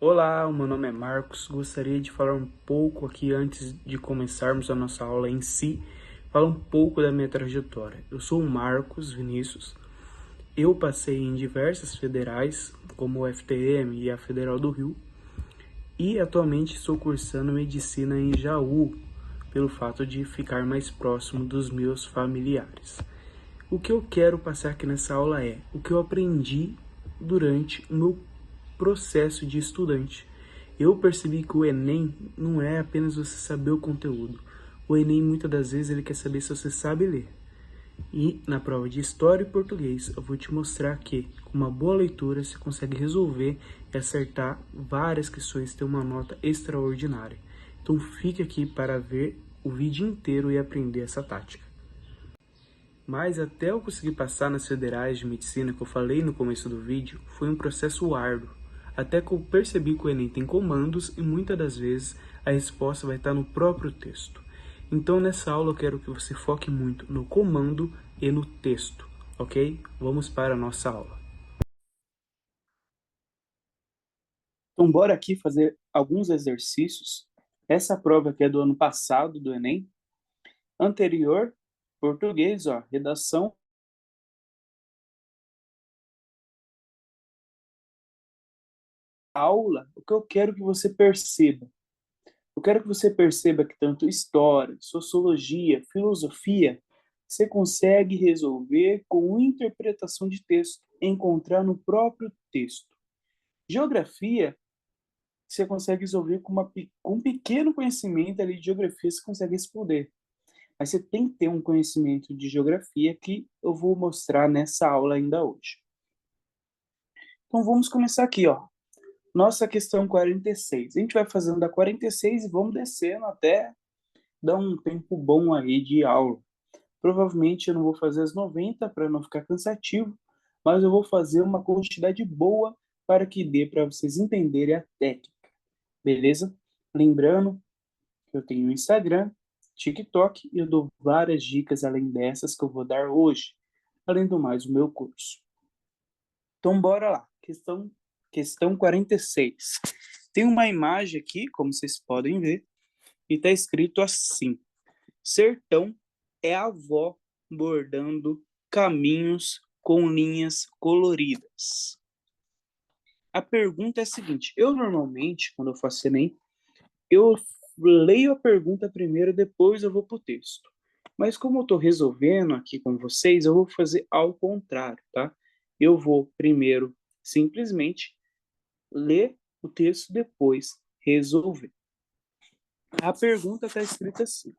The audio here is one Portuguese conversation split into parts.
Olá, o meu nome é Marcos. Gostaria de falar um pouco aqui antes de começarmos a nossa aula em si, falar um pouco da minha trajetória. Eu sou o Marcos Vinícius. Eu passei em diversas federais, como o FTM e a Federal do Rio, e atualmente estou cursando medicina em Jaú, pelo fato de ficar mais próximo dos meus familiares. O que eu quero passar aqui nessa aula é o que eu aprendi durante o meu processo de estudante. Eu percebi que o Enem não é apenas você saber o conteúdo. O Enem, muitas das vezes, ele quer saber se você sabe ler. E na prova de História e Português, eu vou te mostrar que, com uma boa leitura, você consegue resolver e acertar várias questões, ter uma nota extraordinária. Então fique aqui para ver o vídeo inteiro e aprender essa tática. Mas até eu conseguir passar nas federais de medicina que eu falei no começo do vídeo, foi um processo árduo. Até que eu percebi que o Enem tem comandos e muitas das vezes a resposta vai estar no próprio texto. Então nessa aula eu quero que você foque muito no comando e no texto, ok? Vamos para a nossa aula. Então bora aqui fazer alguns exercícios. Essa prova aqui é do ano passado, do Enem. Anterior, português, ó, redação. Aula, o que eu quero que você perceba? Eu quero que você perceba que tanto história, sociologia, filosofia, você consegue resolver com interpretação de texto, encontrar no próprio texto. Geografia, você consegue resolver com um pequeno conhecimento ali de geografia, você consegue responder. Mas você tem que ter um conhecimento de geografia que eu vou mostrar nessa aula ainda hoje. Então vamos começar aqui, ó. Nossa questão 46. A gente vai fazendo da 46 e vamos descendo até dar um tempo bom aí de aula. Provavelmente eu não vou fazer as 90 para não ficar cansativo, mas eu vou fazer uma quantidade boa para que dê para vocês entenderem a técnica, beleza? Lembrando que eu tenho Instagram, TikTok e eu dou várias dicas além dessas que eu vou dar hoje, além do mais o meu curso. Então bora lá, questão 46. Tem uma imagem aqui, como vocês podem ver, e está escrito assim: sertão é a avó bordando caminhos com linhas coloridas. A pergunta é a seguinte: eu normalmente, quando eu faço Enem, eu leio a pergunta primeiro, depois eu vou para o texto. Mas como eu estou resolvendo aqui com vocês, eu vou fazer ao contrário, tá? Eu vou primeiro simplesmente ler o texto, depois resolver. A pergunta está escrita assim: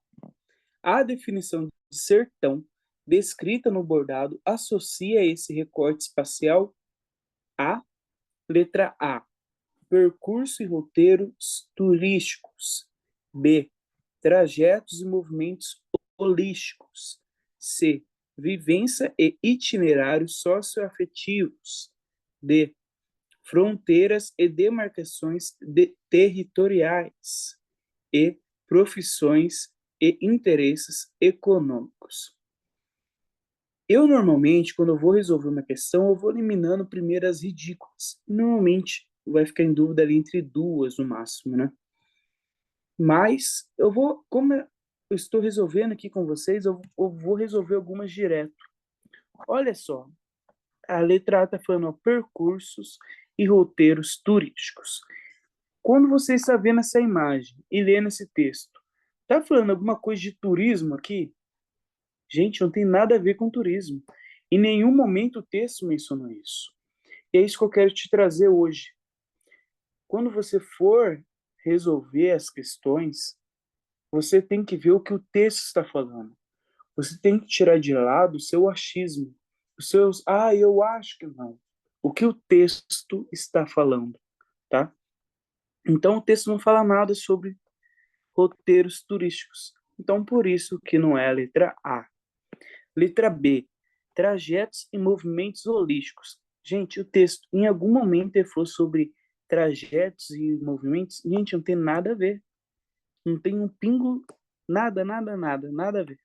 a definição de sertão descrita no bordado associa esse recorte espacial a letra A, percurso e roteiros turísticos; B, trajetos e movimentos holísticos; C, vivência e itinerários socioafetivos; D, fronteiras e demarcações territoriais; e profissões e interesses econômicos. Eu normalmente, quando eu vou resolver uma questão, eu vou eliminando primeiro as ridículas. Normalmente vai ficar em dúvida ali entre duas no máximo, né? Mas eu vou, como eu estou resolvendo aqui com vocês, eu vou resolver algumas direto. Olha só, a letra A está falando ó, percursos e roteiros turísticos. Quando você está vendo essa imagem e lendo esse texto, tá falando alguma coisa de turismo aqui? Gente, não tem nada a ver com turismo. Em nenhum momento o texto mencionou isso. E é isso que eu quero te trazer hoje. Quando você for resolver as questões, você tem que ver o que o texto está falando. Você tem que tirar de lado o seu achismo, os seus, eu acho que não. O que o texto está falando, tá? Então o texto não fala nada sobre roteiros turísticos. Então por isso que não é a letra A. Letra B, trajetos e movimentos holísticos. Gente, o texto, em algum momento ele falou sobre trajetos e movimentos. Gente, não tem nada a ver. Não tem um pingo, nada a ver.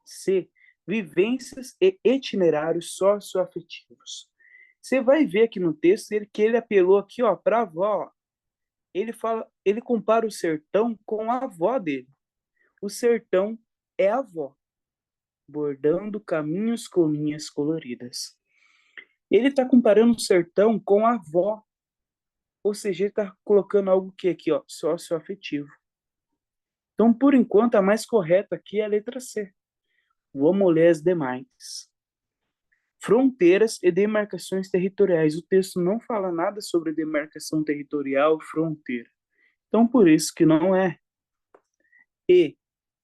C, vivências e itinerários socioafetivos. Você vai ver aqui no texto que ele apelou aqui, ó, para a avó. ele compara o sertão com a avó dele. O sertão é a avó, bordando caminhos com linhas coloridas. Ele está comparando o sertão com a avó, ou seja, ele está colocando algo que aqui, ó, socioafetivo. Então, por enquanto, a mais correta aqui é a letra C. Vamos ler as demais. Fronteiras e demarcações territoriais. O texto não fala nada sobre demarcação territorial, fronteira. Então, por isso que não é. E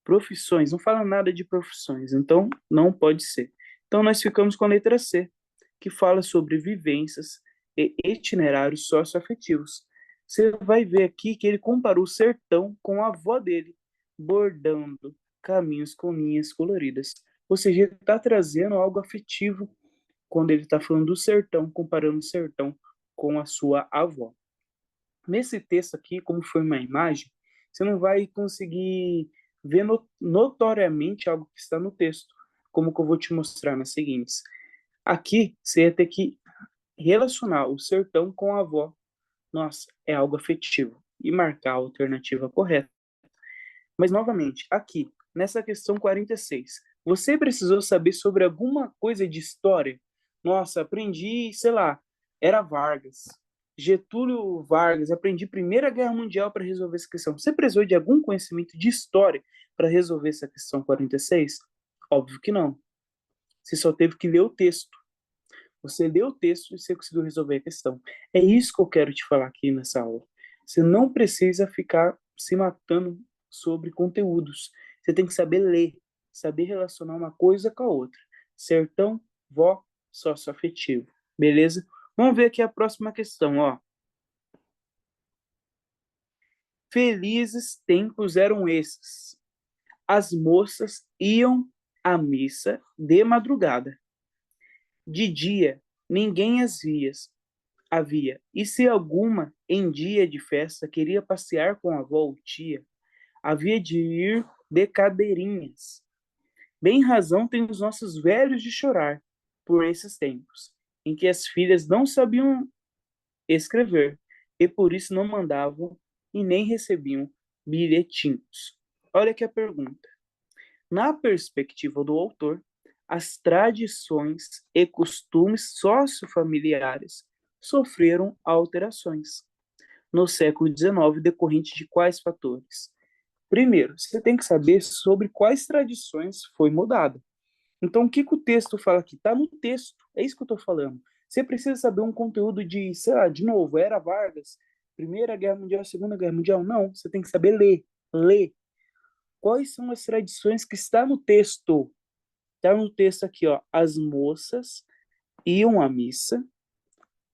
profissões, não fala nada de profissões, então não pode ser. Então, nós ficamos com a letra C, que fala sobre vivências e itinerários socioafetivos. Você vai ver aqui que ele comparou o sertão com a avó dele, bordando caminhos com linhas coloridas. Ou seja, ele está trazendo algo afetivo quando ele está falando do sertão, comparando o sertão com a sua avó. Nesse texto aqui, como foi uma imagem, você não vai conseguir ver notoriamente algo que está no texto, como que eu vou te mostrar nas seguintes. Aqui, você ia ter que relacionar o sertão com a avó. Nossa, é algo afetivo. E marcar a alternativa correta. Mas, novamente, aqui, nessa questão 46, você precisou saber sobre alguma coisa de história? Nossa, aprendi, sei lá, era Vargas. Getúlio Vargas, aprendi Primeira Guerra Mundial para resolver essa questão. Você precisou de algum conhecimento de história para resolver essa questão 46? Óbvio que não. Você só teve que ler o texto. Você leu o texto e você conseguiu resolver a questão. É isso que eu quero te falar aqui nessa aula. Você não precisa ficar se matando sobre conteúdos. Você tem que saber ler, saber relacionar uma coisa com a outra. Sertão, vó, sócio-afetivo. Beleza? Vamos ver aqui a próxima questão, ó. Felizes tempos eram esses. As moças iam à missa de madrugada. De dia, ninguém as via, havia. E se alguma, em dia de festa, queria passear com a avó ou tia, havia de ir de cadeirinhas. Bem razão têm os nossos velhos de chorar por esses tempos, em que as filhas não sabiam escrever, e por isso não mandavam e nem recebiam bilhetinhos. Olha aqui a pergunta. Na perspectiva do autor, as tradições e costumes sociofamiliares sofreram alterações no século XIX decorrente de quais fatores? Primeiro, você tem que saber sobre quais tradições foi mudada. Então, o que, que o texto fala aqui? Está no texto, é isso que eu estou falando. Você precisa saber um conteúdo de, sei lá, de novo, Era Vargas, Primeira Guerra Mundial, Segunda Guerra Mundial? Não, você tem que saber ler. Ler. Quais são as tradições que está no texto? Está no texto aqui, ó. As moças iam à missa.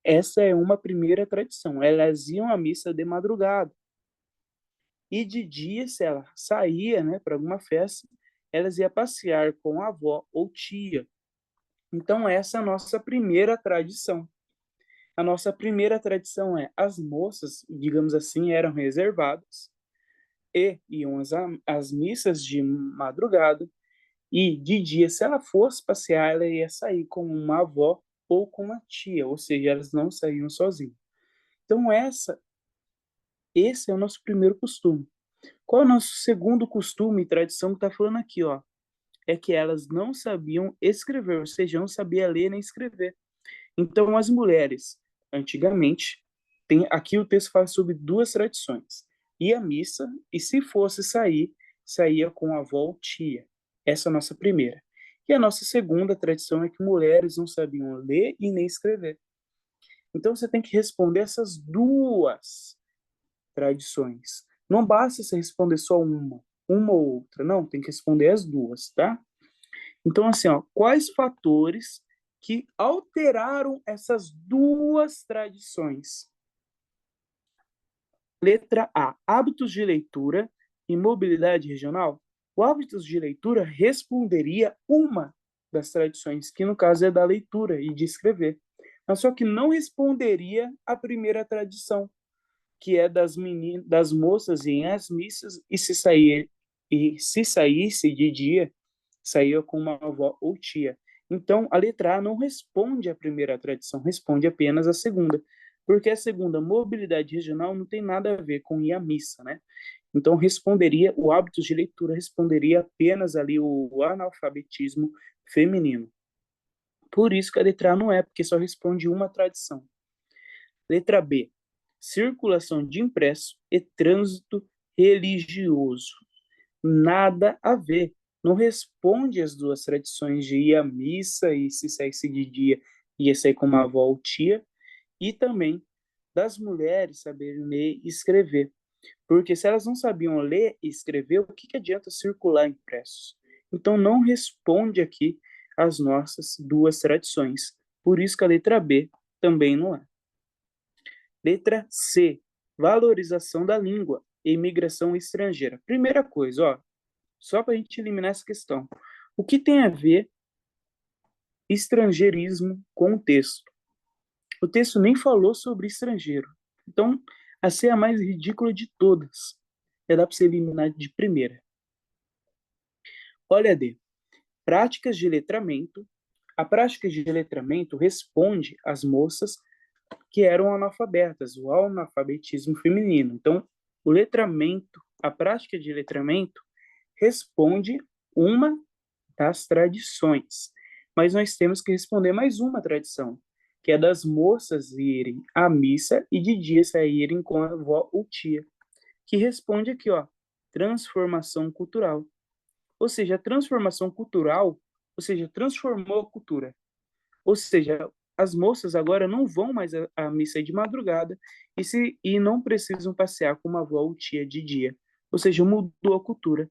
Essa é uma primeira tradição. Elas iam à missa de madrugada. E de dia, se ela saía, né, para alguma festa, elas iam passear com a avó ou tia. Então, essa é a nossa primeira tradição. A nossa primeira tradição é as moças, digamos assim, eram reservadas e iam às missas de madrugada. E de dia, se ela fosse passear, ela ia sair com uma avó ou com uma tia, ou seja, elas não saíam sozinhas. Então, esse é o nosso primeiro costume. Qual é o nosso segundo costume e tradição que está falando aqui, ó? É que elas não sabiam escrever, ou seja, não sabia ler nem escrever. Então, as mulheres, antigamente, aqui o texto fala sobre duas tradições. Ia à missa e, se fosse sair, saía com a avó ou tia. Essa é a nossa primeira. E a nossa segunda tradição é que mulheres não sabiam ler e nem escrever. Então, você tem que responder essas duas tradições. Não basta você responder só uma ou outra. Não, tem que responder as duas, tá? Então, assim, ó, quais fatores que alteraram essas duas tradições? Letra A, hábitos de leitura e mobilidade regional. O hábitos de leitura responderia uma das tradições, que no caso é da leitura e de escrever. Mas só que não responderia a primeira tradição, que é das moças em as missas e se saísse de dia, saía com uma avó ou tia. Então, a letra A não responde à primeira tradição, responde apenas à segunda. Porque a segunda, mobilidade regional, não tem nada a ver com ir à missa, né? Então, responderia, o hábito de leitura responderia apenas ali o analfabetismo feminino. Por isso que a letra A não é, porque só responde uma tradição. Letra B, circulação de impresso e trânsito religioso. Nada a ver. Não responde às duas tradições de ir à missa e se saísse de dia ia sair com uma avó ou tia, e também das mulheres saberem ler e escrever. Porque se elas não sabiam ler e escrever, o que adianta circular impressos? Então não responde aqui às nossas duas tradições. Por isso que a letra B também não é. Letra C, valorização da língua e imigração estrangeira. Primeira coisa, ó, só para a gente eliminar essa questão. O que tem a ver estrangeirismo com o texto? O texto nem falou sobre estrangeiro. Então, a C é a mais ridícula de todas. Já dá para você eliminar de primeira. Olha a D. Práticas de letramento. A prática de letramento responde às moças que eram analfabetas, o analfabetismo feminino. Então, o letramento, a prática de letramento responde uma das tradições. Mas nós temos que responder mais uma tradição, que é das moças irem à missa e de dia saírem com a avó ou tia, que responde aqui, ó, transformação cultural. Ou seja, a transformação cultural, ou seja, transformou a cultura. Ou seja, as moças agora não vão mais à missa de madrugada e não precisam passear com uma avó ou tia de dia. Ou seja, mudou a cultura.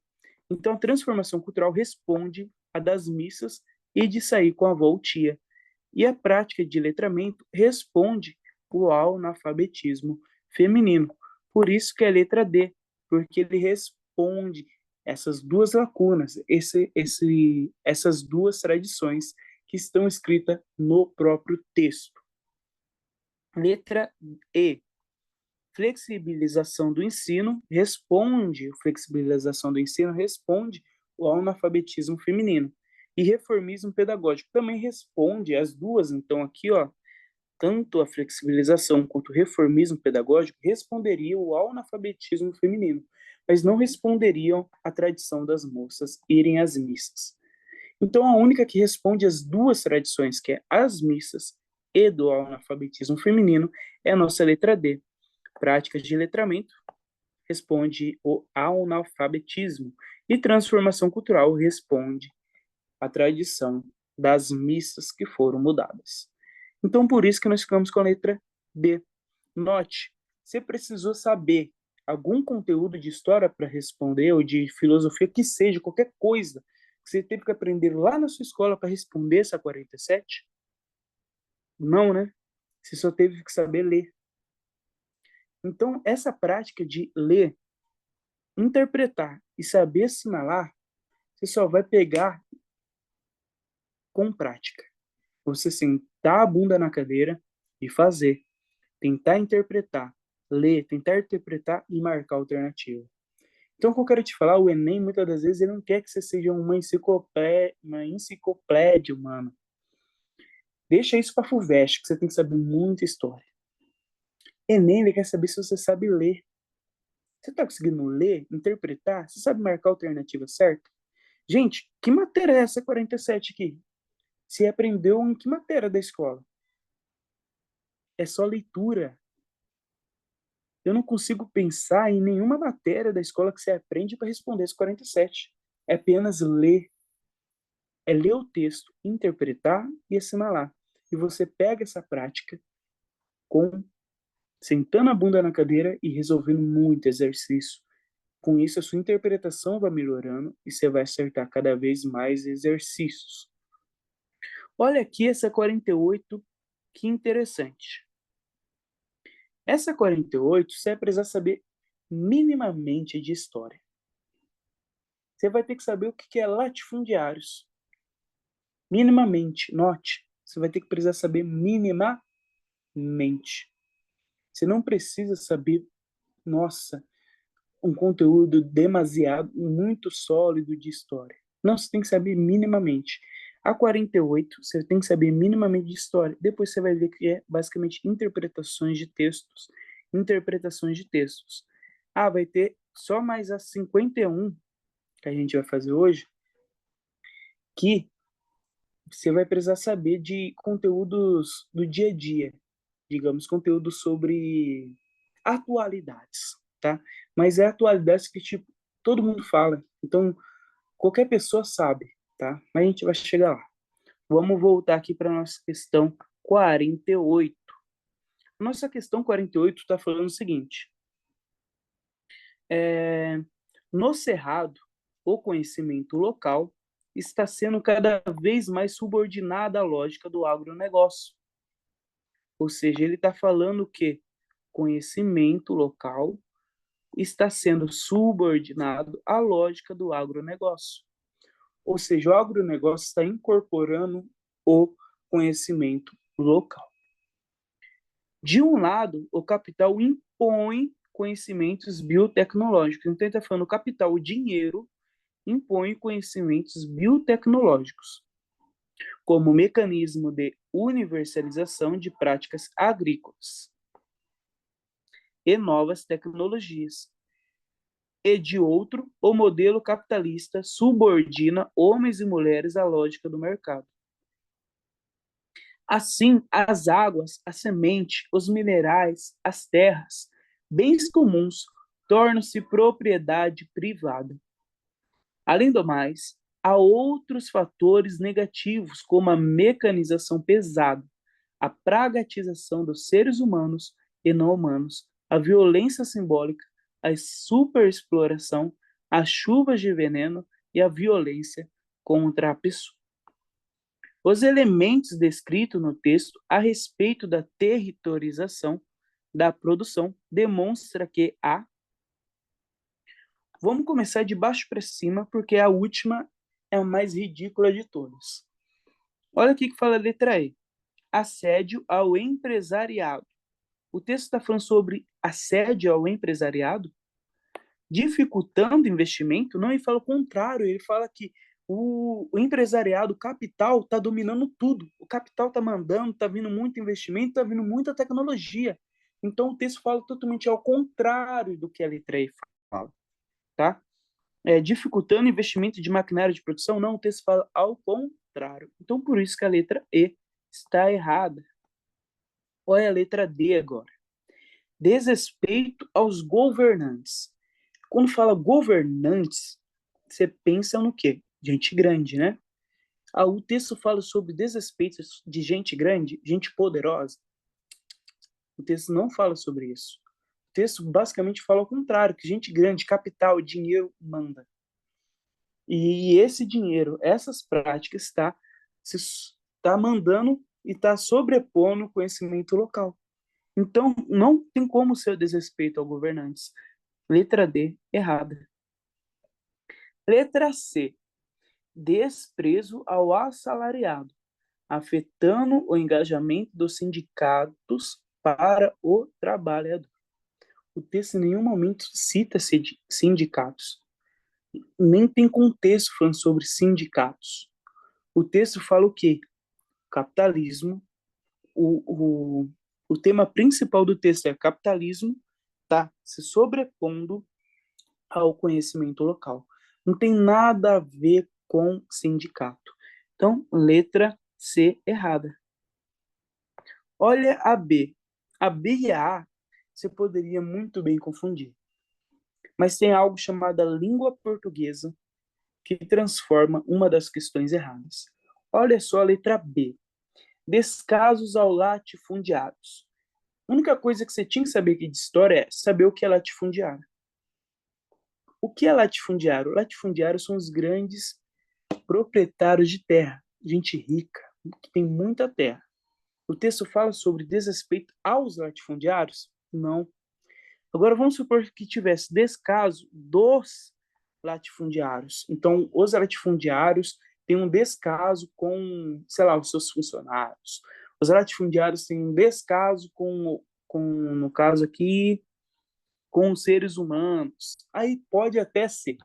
Então, a transformação cultural responde a das missas e de sair com a avó ou tia. E a prática de letramento responde ao analfabetismo feminino. Por isso que é a letra D, porque ele responde essas duas lacunas, essas duas tradições que estão escritas no próprio texto. Letra E, flexibilização do ensino responde ao analfabetismo feminino. E reformismo pedagógico também responde às duas, então aqui, ó, tanto a flexibilização quanto o reformismo pedagógico responderiam ao analfabetismo feminino, mas não responderiam à tradição das moças irem às missas. Então, a única que responde às duas tradições, que é as missas e do analfabetismo feminino, é a nossa letra D. Práticas de letramento responde ao analfabetismo e transformação cultural responde à tradição das missas que foram mudadas. Então, por isso que nós ficamos com a letra D. Note, você precisou saber algum conteúdo de história para responder, ou de filosofia, que seja, qualquer coisa que você teve que aprender lá na sua escola para responder essa 47? Não, né? Você só teve que saber ler. Então, essa prática de ler, interpretar e saber assinalar, você só vai pegar com prática. Você sentar a bunda na cadeira e fazer. Tentar interpretar, ler, tentar interpretar e marcar a alternativa. Então, o que eu quero te falar, o Enem, muitas das vezes, ele não quer que você seja uma enciclopédia humana. Deixa isso para a FUVEST, que você tem que saber muita história. Enem, ele quer saber se você sabe ler. Você está conseguindo ler, interpretar? Você sabe marcar a alternativa certa? Gente, que matéria é essa 47 aqui? Você aprendeu em que matéria da escola? É só leitura. Eu não consigo pensar em nenhuma matéria da escola que você aprende para responder esse 47. É apenas ler. É ler o texto, interpretar e assinalar. E você pega essa prática com sentando a bunda na cadeira e resolvendo muito exercício. Com isso, a sua interpretação vai melhorando e você vai acertar cada vez mais exercícios. Olha aqui essa 48, que interessante. Essa 48, você vai precisar saber minimamente de história. Você vai ter que saber o que é latifundiários. Minimamente, note, você vai ter que precisar saber minimamente. Você não precisa saber, nossa, um conteúdo demasiado, muito sólido de história. Não, você tem que saber minimamente. A 48, você tem que saber minimamente de história. Depois você vai ver que é basicamente interpretações de textos. Interpretações de textos. Ah, vai ter só mais a 51 que a gente vai fazer hoje, que você vai precisar saber de conteúdos do dia a dia, digamos, conteúdos sobre atualidades, tá? Mas é atualidades que, tipo, todo mundo fala. Então, qualquer pessoa sabe, tá? Mas a gente vai chegar lá. Vamos voltar aqui para a nossa questão 48. Nossa questão 48 está falando o seguinte: é, no Cerrado, o conhecimento local está sendo cada vez mais subordinado à lógica do agronegócio. Ou seja, ele está falando que conhecimento local está sendo subordinado à lógica do agronegócio. Ou seja, o agronegócio está incorporando o conhecimento local. De um lado, o capital impõe conhecimentos biotecnológicos. Então, ele está falando o capital, o dinheiro, impõe conhecimentos biotecnológicos, como mecanismo de universalização de práticas agrícolas e novas tecnologias. E de outro, o modelo capitalista subordina homens e mulheres à lógica do mercado. Assim, as águas, a semente, os minerais, as terras, bens comuns, tornam-se propriedade privada. Além do mais, há outros fatores negativos, como a mecanização pesada, a pragmatização dos seres humanos e não humanos, a violência simbólica, a superexploração, as chuvas de veneno e a violência contra a pessoa. Os elementos descritos no texto a respeito da territorialização da produção demonstra que a. Vamos começar de baixo para cima, porque a última é a mais ridícula de todas. Olha aqui que fala a letra E. Assédio ao empresariado. O texto está falando sobre assédio ao empresariado, dificultando investimento? Não, ele fala o contrário. Ele fala que o empresariado, o capital, está dominando tudo. O capital está mandando, está vindo muito investimento, está vindo muita tecnologia. Então, o texto fala totalmente ao contrário do que a letra E fala, tá? Dificultando investimento de maquinário de produção? Não, o texto fala ao contrário. Então, por isso que a letra E está errada. Olha a letra D agora. Desrespeito aos governantes. Quando fala governantes, você pensa no quê? Gente grande, né? O texto fala sobre desrespeito de gente grande, gente poderosa. O texto não fala sobre isso. O texto basicamente fala ao contrário, que gente grande, capital, dinheiro manda. E esse dinheiro, essas práticas, está mandando e está sobrepondo o conhecimento local. Então, não tem como ser desrespeito ao governantes. Letra D, errada. Letra C, desprezo ao assalariado, afetando o engajamento dos sindicatos para o trabalhador. O texto em nenhum momento cita sindicatos. Nem tem contexto falando sobre sindicatos. O texto fala o quê? Capitalismo. O tema principal do texto é capitalismo, tá se sobrepondo ao conhecimento local. Não tem nada a ver com sindicato. Então, letra C errada. Olha a B. A B e a A você poderia muito bem confundir. Mas tem algo chamado língua portuguesa que transforma uma das questões erradas. Olha só a letra B. Descasos ao latifundiários. A única coisa que você tinha que saber aqui de história é saber o que é latifundiário. O que é latifundiário? Latifundiários são os grandes proprietários de terra, gente rica, que tem muita terra. O texto fala sobre desrespeito aos latifundiários? Não. Agora vamos supor que tivesse descaso dos latifundiários. Então, os latifundiários têm um descaso com, sei lá, os seus funcionários. Os latifundiários têm um descaso no caso aqui, com os seres humanos. Aí pode até ser,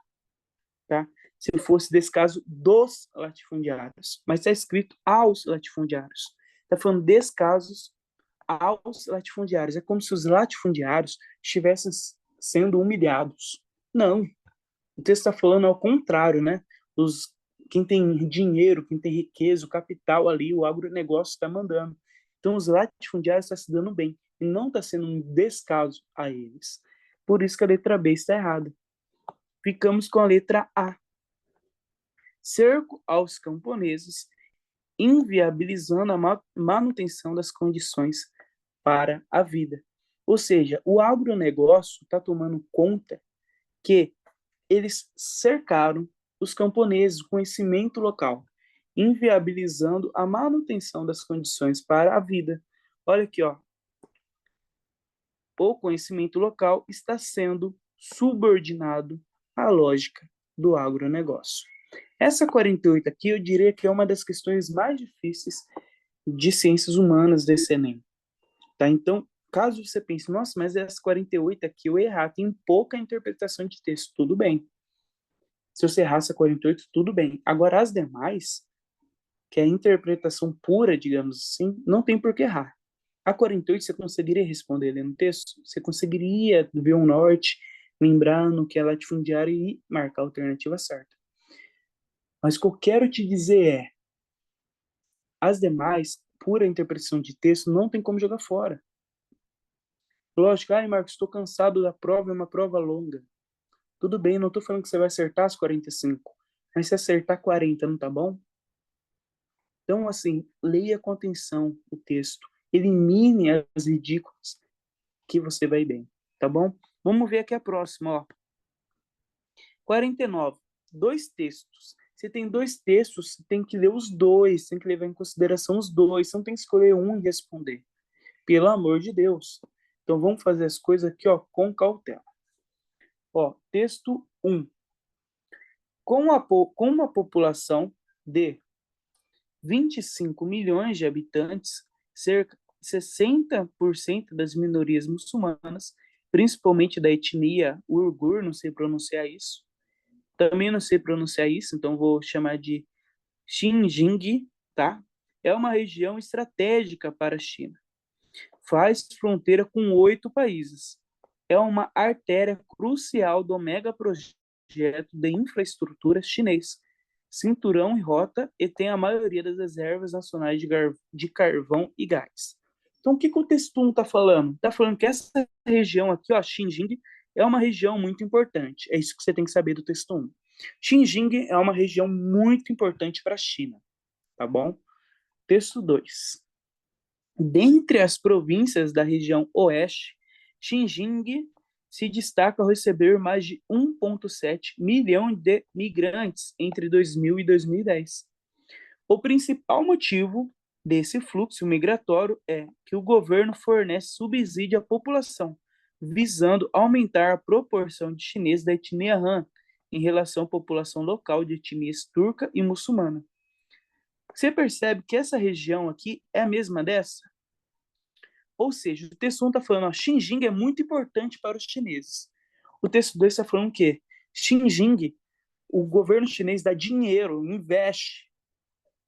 tá? se fosse desse caso dos latifundiários, mas está escrito aos latifundiários. Está falando descasos aos latifundiários. É como se os latifundiários estivessem sendo humilhados. Não. O texto está falando ao contrário, né? Quem tem dinheiro, quem tem riqueza, o capital ali, o agronegócio está mandando. Então, os latifundiários estão se dando bem e não está sendo um descaso a eles. Por isso que a letra B está errada. Ficamos com a letra A. Cerco aos camponeses, inviabilizando a manutenção das condições para a vida. Ou seja, o agronegócio está tomando conta que eles cercaram os camponeses, o conhecimento local, inviabilizando a manutenção das condições para a vida. Olha aqui, ó. O conhecimento local está sendo subordinado à lógica do agronegócio. Essa 48 aqui, eu diria que é uma das questões mais difíceis de ciências humanas desse Enem. Tá? Então, caso você pense, nossa, mas essa 48 aqui eu errar, tem pouca interpretação de texto, tudo bem. Se você errar essa 48, tudo bem. Agora, as demais, que é a interpretação pura, digamos assim, não tem por que errar. A 48 você conseguiria responder lendo o texto? Você conseguiria ver um norte, lembrar no que é latifundiário e marcar a alternativa certa. Mas o que eu quero te dizer é, as demais, pura interpretação de texto, não tem como jogar fora. Lógico, ai, Marcos, estou cansado da prova, é uma prova longa. Tudo bem, não estou falando que você vai acertar as 45, mas se acertar 40, não tá bom? Então, assim, leia com atenção o texto, elimine as ridículas, que você vai bem, tá bom? Vamos ver aqui a próxima, ó. 49. Dois textos. Você tem dois textos, você tem que ler os dois, tem que levar em consideração os dois, você não tem que escolher um e responder. Pelo amor de Deus. Então, vamos fazer as coisas aqui, ó, com cautela. Ó, texto 1. Com uma população de 25 milhões de habitantes, cerca de 60% das minorias muçulmanas, principalmente da etnia Uyghur, não sei pronunciar isso. Também não sei pronunciar isso, então vou chamar de Xinjiang, tá? É uma região estratégica para a China. Faz fronteira com 8 países. É uma artéria crucial do mega projeto de infraestrutura chinês, cinturão e rota, e tem a maioria das reservas nacionais de carvão e gás. Então, o que, que o texto 1 está falando? Está falando que essa região aqui, ó, Xinjiang, é uma região muito importante. É isso que você tem que saber do texto 1. Xinjiang é uma região muito importante para a China, tá bom? Texto 2. Dentre as províncias da região oeste, Xinjiang se destaca ao receber mais de 1,7 milhão de migrantes entre 2000 e 2010. O principal motivo desse fluxo migratório é que o governo fornece subsídio à população, visando aumentar a proporção de chineses da etnia Han em relação à população local de etnias turca e muçulmana. Você percebe que essa região aqui é a mesma dessa? Ou seja, o texto 1 está falando, ó, Xinjiang é muito importante para os chineses. O texto 2 está falando o quê? Xinjiang, o governo chinês dá dinheiro, investe.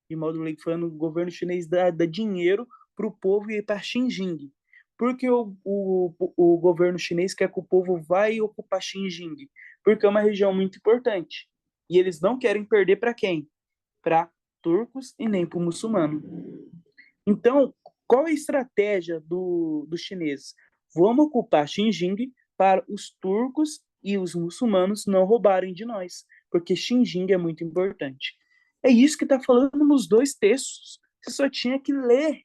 De modo leigo falando, o governo chinês dá dinheiro para o povo ir para Xinjiang. Por que o governo chinês quer que o povo vá e ocupar Xinjiang? Porque é uma região muito importante. E eles não querem perder para quem? Para turcos e nem para o muçulmano. Então, qual é a estratégia dos chineses? Vamos ocupar Xinjiang para os turcos e os muçulmanos não roubarem de nós, porque Xinjiang é muito importante. É isso que está falando nos dois textos. Você só tinha que ler.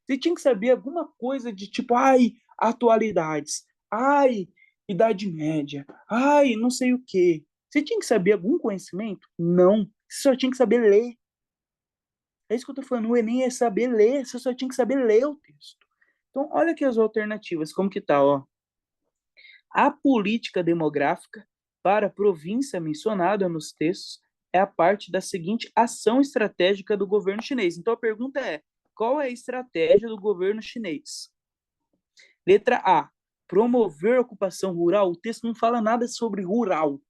Você tinha que saber alguma coisa de tipo, ai, atualidades, ai, Idade Média, ai, não sei o quê. Você tinha que saber algum conhecimento? Não. Você só tinha que saber ler. É isso que eu tô falando. O Enem é saber ler. Você só tinha que saber ler o texto. Então, olha aqui as alternativas. Como que tá, ó. A política demográfica para a província mencionada nos textos é a parte da seguinte ação estratégica do governo chinês. Então, a pergunta é, qual é a estratégia do governo chinês? Letra A, promover a ocupação rural. O texto não fala nada sobre rural.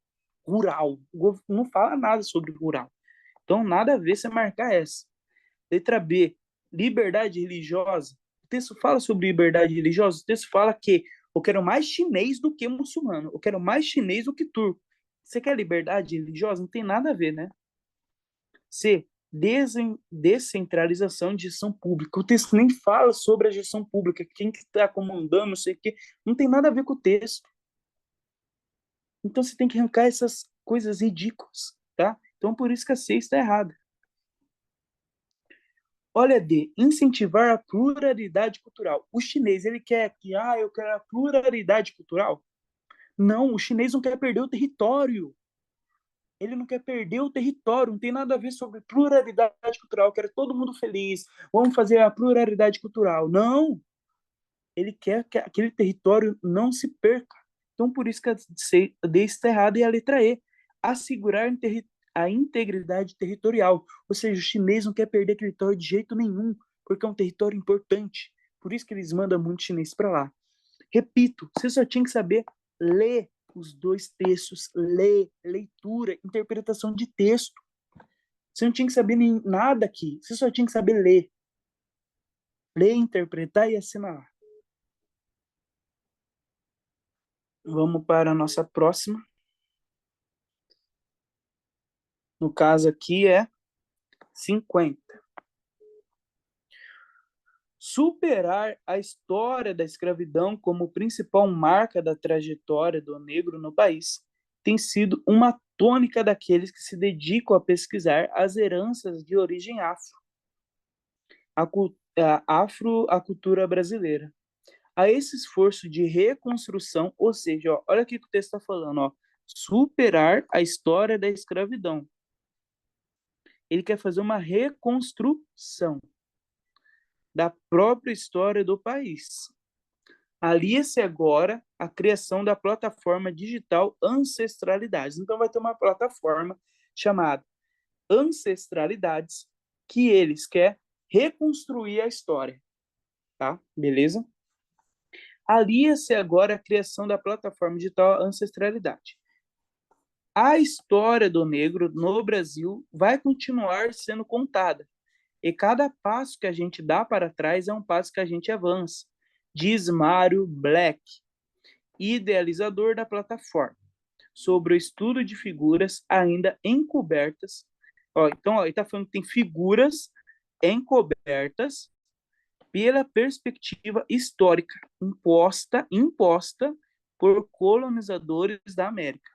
rural. Não fala nada sobre rural. Então, nada a ver você marcar essa. Letra B, liberdade religiosa. O texto fala sobre liberdade religiosa. O texto fala que eu quero mais chinês do que muçulmano. Eu quero mais chinês do que turco. Você quer liberdade religiosa? Não tem nada a ver, né? C, descentralização de gestão pública. O texto nem fala sobre a gestão pública, quem que está comandando, não sei o quê. Não tem nada a ver com o texto. Então você tem que arrancar essas coisas ridículas, tá? Então por isso que a C está errada. Olha, D, incentivar a pluralidade cultural. O chinês, ele quer que, eu quero a pluralidade cultural. Não, o chinês não quer perder o território. Ele não quer perder o território, não tem nada a ver sobre pluralidade cultural. Quero todo mundo feliz, vamos fazer a pluralidade cultural. Não, ele quer que aquele território não se perca. Então, por isso que a D está errada e a letra E, assegurar a integridade territorial. Ou seja, o chinês não quer perder território de jeito nenhum, porque é um território importante. Por isso que eles mandam muito chinês para lá. Repito, você só tinha que saber ler os dois textos, ler, leitura, interpretação de texto. Você não tinha que saber nem nada aqui, você só tinha que saber ler. Ler, interpretar e assinar. Vamos para a nossa próxima. No caso aqui é 50. Superar a história da escravidão como principal marca da trajetória do negro no país tem sido uma tônica daqueles que se dedicam a pesquisar as heranças de origem afro, a cultura brasileira. A esse esforço de reconstrução, ou seja, ó, olha o que o texto está falando, ó, superar a história da escravidão. Ele quer fazer uma reconstrução da própria história do país. Alia-se agora a criação da plataforma digital Ancestralidades. Então, vai ter uma plataforma chamada Ancestralidades, que eles querem reconstruir a história, tá? Beleza? Alia-se agora a criação da plataforma digital Ancestralidade. A história do negro no Brasil vai continuar sendo contada, e cada passo que a gente dá para trás é um passo que a gente avança, diz Mário Black, idealizador da plataforma, sobre o estudo de figuras ainda encobertas. Então, ele está falando que tem figuras encobertas pela perspectiva histórica imposta por colonizadores da América.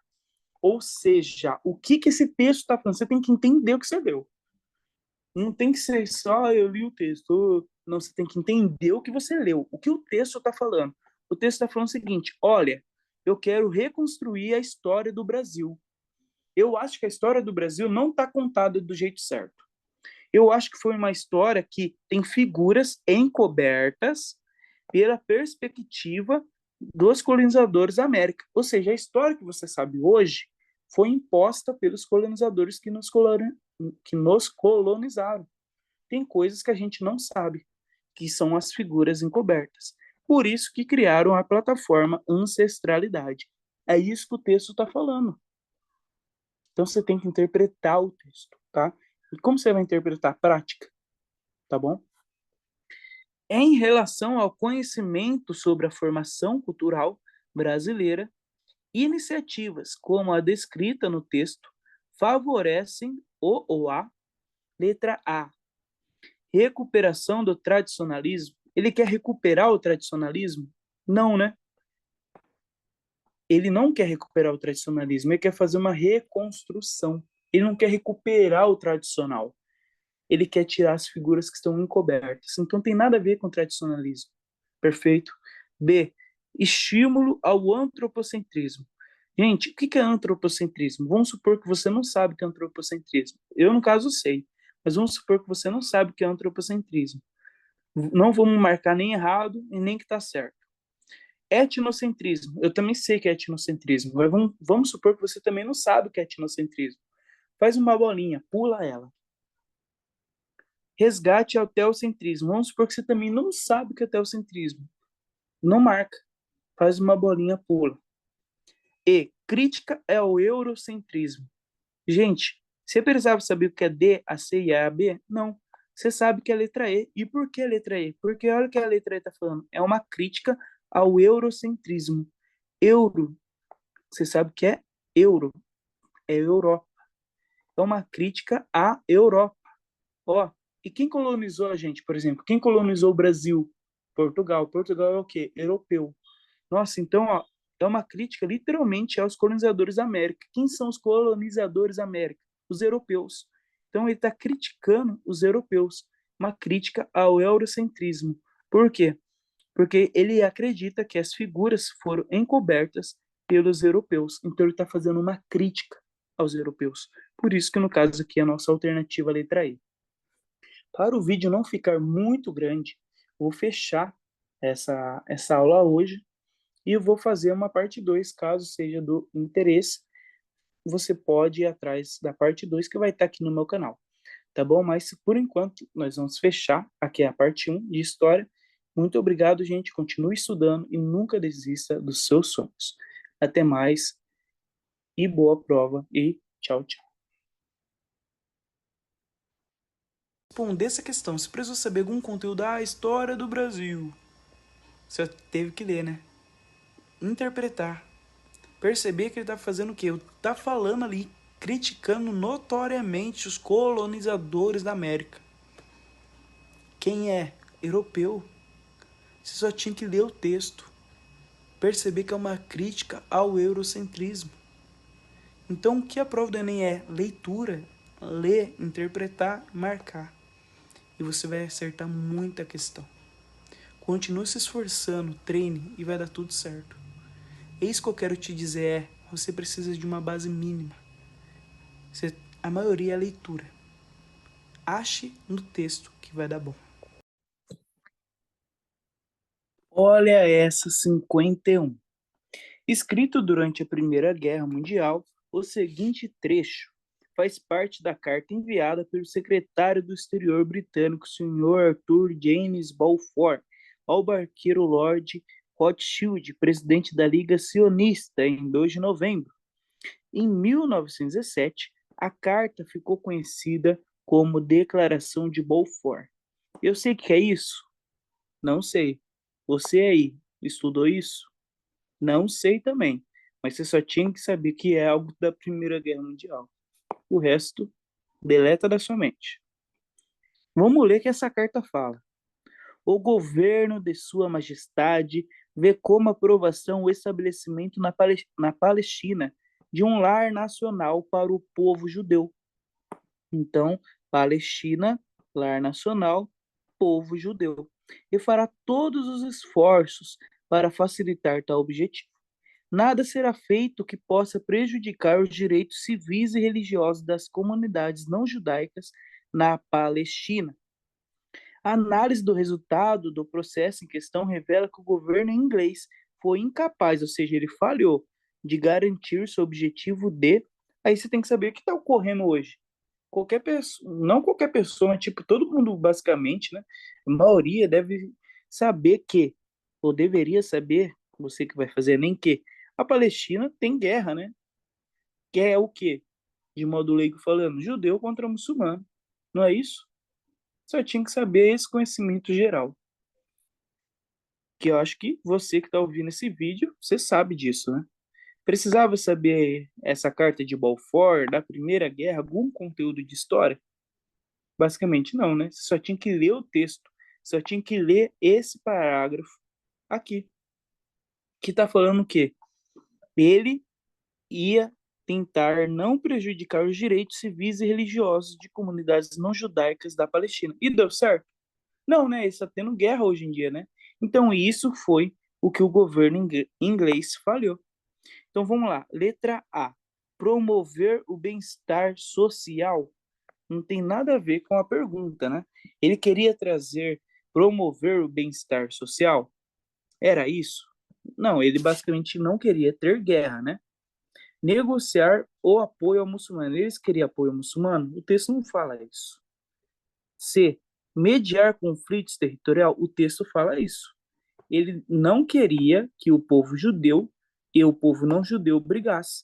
Ou seja, o que esse texto está falando? Você tem que entender o que você leu. Não tem que ser só eu li o texto. Não, você tem que entender o que você leu. O que o texto está falando? O texto está falando o seguinte: olha, eu quero reconstruir a história do Brasil. Eu acho que a história do Brasil não está contada do jeito certo. Eu acho que foi uma história que tem figuras encobertas pela perspectiva dos colonizadores da América. Ou seja, a história que você sabe hoje foi imposta pelos colonizadores que nos colonizaram. Tem coisas que a gente não sabe, que são as figuras encobertas. Por isso que criaram a plataforma Ancestralidade. É isso que o texto está falando. Então você tem que interpretar o texto, tá? E como você vai interpretar? Prática, tá bom? Em relação ao conhecimento sobre a formação cultural brasileira, iniciativas como a descrita no texto favorecem o ou a letra A, recuperação do tradicionalismo. Ele quer recuperar o tradicionalismo? Não, né? Ele não quer recuperar o tradicionalismo, ele quer fazer uma reconstrução. Ele não quer recuperar o tradicional. Ele quer tirar as figuras que estão encobertas. Então tem nada a ver com tradicionalismo. Perfeito? B. Estímulo ao antropocentrismo. Gente, o que é antropocentrismo? Vamos supor que você não sabe o que é antropocentrismo. Eu, no caso, sei. Mas vamos supor que você não sabe o que é antropocentrismo. Não vamos marcar nem errado e nem que está certo. Etnocentrismo. Eu também sei que é etnocentrismo. Mas vamos supor que você também não sabe o que é etnocentrismo. Faz uma bolinha, pula ela. Resgate ao teocentrismo. Vamos supor que você também não sabe o que é teocentrismo. Não marca. Faz uma bolinha, pula. E, crítica ao eurocentrismo. Gente, você precisava saber o que é D, a C e a B? Não. Você sabe que é a letra E. E por que a letra E? Porque olha o que a letra E está falando. É uma crítica ao eurocentrismo. Euro, você sabe que é euro, é Europa. É uma crítica à Europa. Ó, e quem colonizou a gente, por exemplo? Quem colonizou o Brasil? Portugal. Portugal é o quê? Europeu. Nossa, então, ó, é uma crítica literalmente aos colonizadores da América. Quem são os colonizadores da América? Os europeus. Então, ele está criticando os europeus. Uma crítica ao eurocentrismo. Por quê? Porque ele acredita que as figuras foram encobertas pelos europeus. Então, ele está fazendo uma crítica aos europeus. Por isso que, no caso aqui, a nossa alternativa é a letra E. Para o vídeo não ficar muito grande, vou fechar essa aula hoje e eu vou fazer uma parte 2 caso seja do interesse. Você pode ir atrás da parte 2 que vai estar aqui no meu canal, tá bom? Mas por enquanto nós vamos fechar aqui a parte 1 de história. Muito obrigado, gente. Continue estudando e nunca desista dos seus sonhos. Até mais e boa prova e tchau, tchau. Responder essa questão, você precisou saber algum conteúdo da história do Brasil. Você teve que ler, né? Interpretar. Perceber que ele tá fazendo o quê? Tá falando ali, criticando notoriamente os colonizadores da América. Quem é? Europeu. Você só tinha que ler o texto. Perceber que é uma crítica ao eurocentrismo. Então, o que a prova do Enem é? Leitura. Ler, interpretar, marcar. E você vai acertar muita questão. Continue se esforçando, treine e vai dar tudo certo. Eis que eu quero te dizer é, você precisa de uma base mínima. A maioria é a leitura. Ache no texto que vai dar bom. Olha essa 51. Escrito durante a Primeira Guerra Mundial, o seguinte trecho faz parte da carta enviada pelo secretário do Exterior britânico, Sr. Arthur James Balfour, ao barqueiro Lord Rothschild, presidente da Liga Sionista, em 2 de novembro. Em 1917, a carta ficou conhecida como Declaração de Balfour. Eu sei o que é isso? Não sei. Você aí, estudou isso? Não sei também. Mas você só tinha que saber que é algo da Primeira Guerra Mundial. O resto, deleta da sua mente. Vamos ler o que essa carta fala. O governo de Sua Majestade vê como aprovação o estabelecimento na Palestina de um lar nacional para o povo judeu. Então, Palestina, lar nacional, povo judeu. E fará todos os esforços para facilitar tal objetivo. Nada será feito que possa prejudicar os direitos civis e religiosos das comunidades não judaicas na Palestina. A análise do resultado do processo em questão revela que o governo inglês foi incapaz, ou seja, ele falhou, de garantir seu objetivo de. Aí você tem que saber o que está ocorrendo hoje. Qualquer pessoa, não qualquer pessoa, mas tipo todo mundo basicamente, né? A maioria deve saber que, ou deveria saber, você que vai fazer nem que a Palestina tem guerra, né? Guerra é o quê? De modo leigo falando, judeu contra muçulmano. Não é isso? Só tinha que saber esse conhecimento geral. Que eu acho que você que está ouvindo esse vídeo, você sabe disso, né? Precisava saber essa carta de Balfour, da Primeira Guerra, algum conteúdo de história? Basicamente não, né? Você só tinha que ler o texto, só tinha que ler esse parágrafo aqui, que está falando o quê? Ele ia tentar não prejudicar os direitos civis e religiosos de comunidades não judaicas da Palestina. E deu certo? Não, né? Está tendo guerra hoje em dia, né? Então, isso foi o que o governo inglês falhou. Então, vamos lá. Letra A. Promover o bem-estar social. Não tem nada a ver com a pergunta, né? Ele queria promover o bem-estar social? Era isso? Não, ele basicamente não queria ter guerra, né? Negociar o apoio ao muçulmano. Eles queriam apoio ao muçulmano? O texto não fala isso. C. Mediar conflitos territorial. O texto fala isso. Ele não queria que o povo judeu e o povo não judeu brigasse.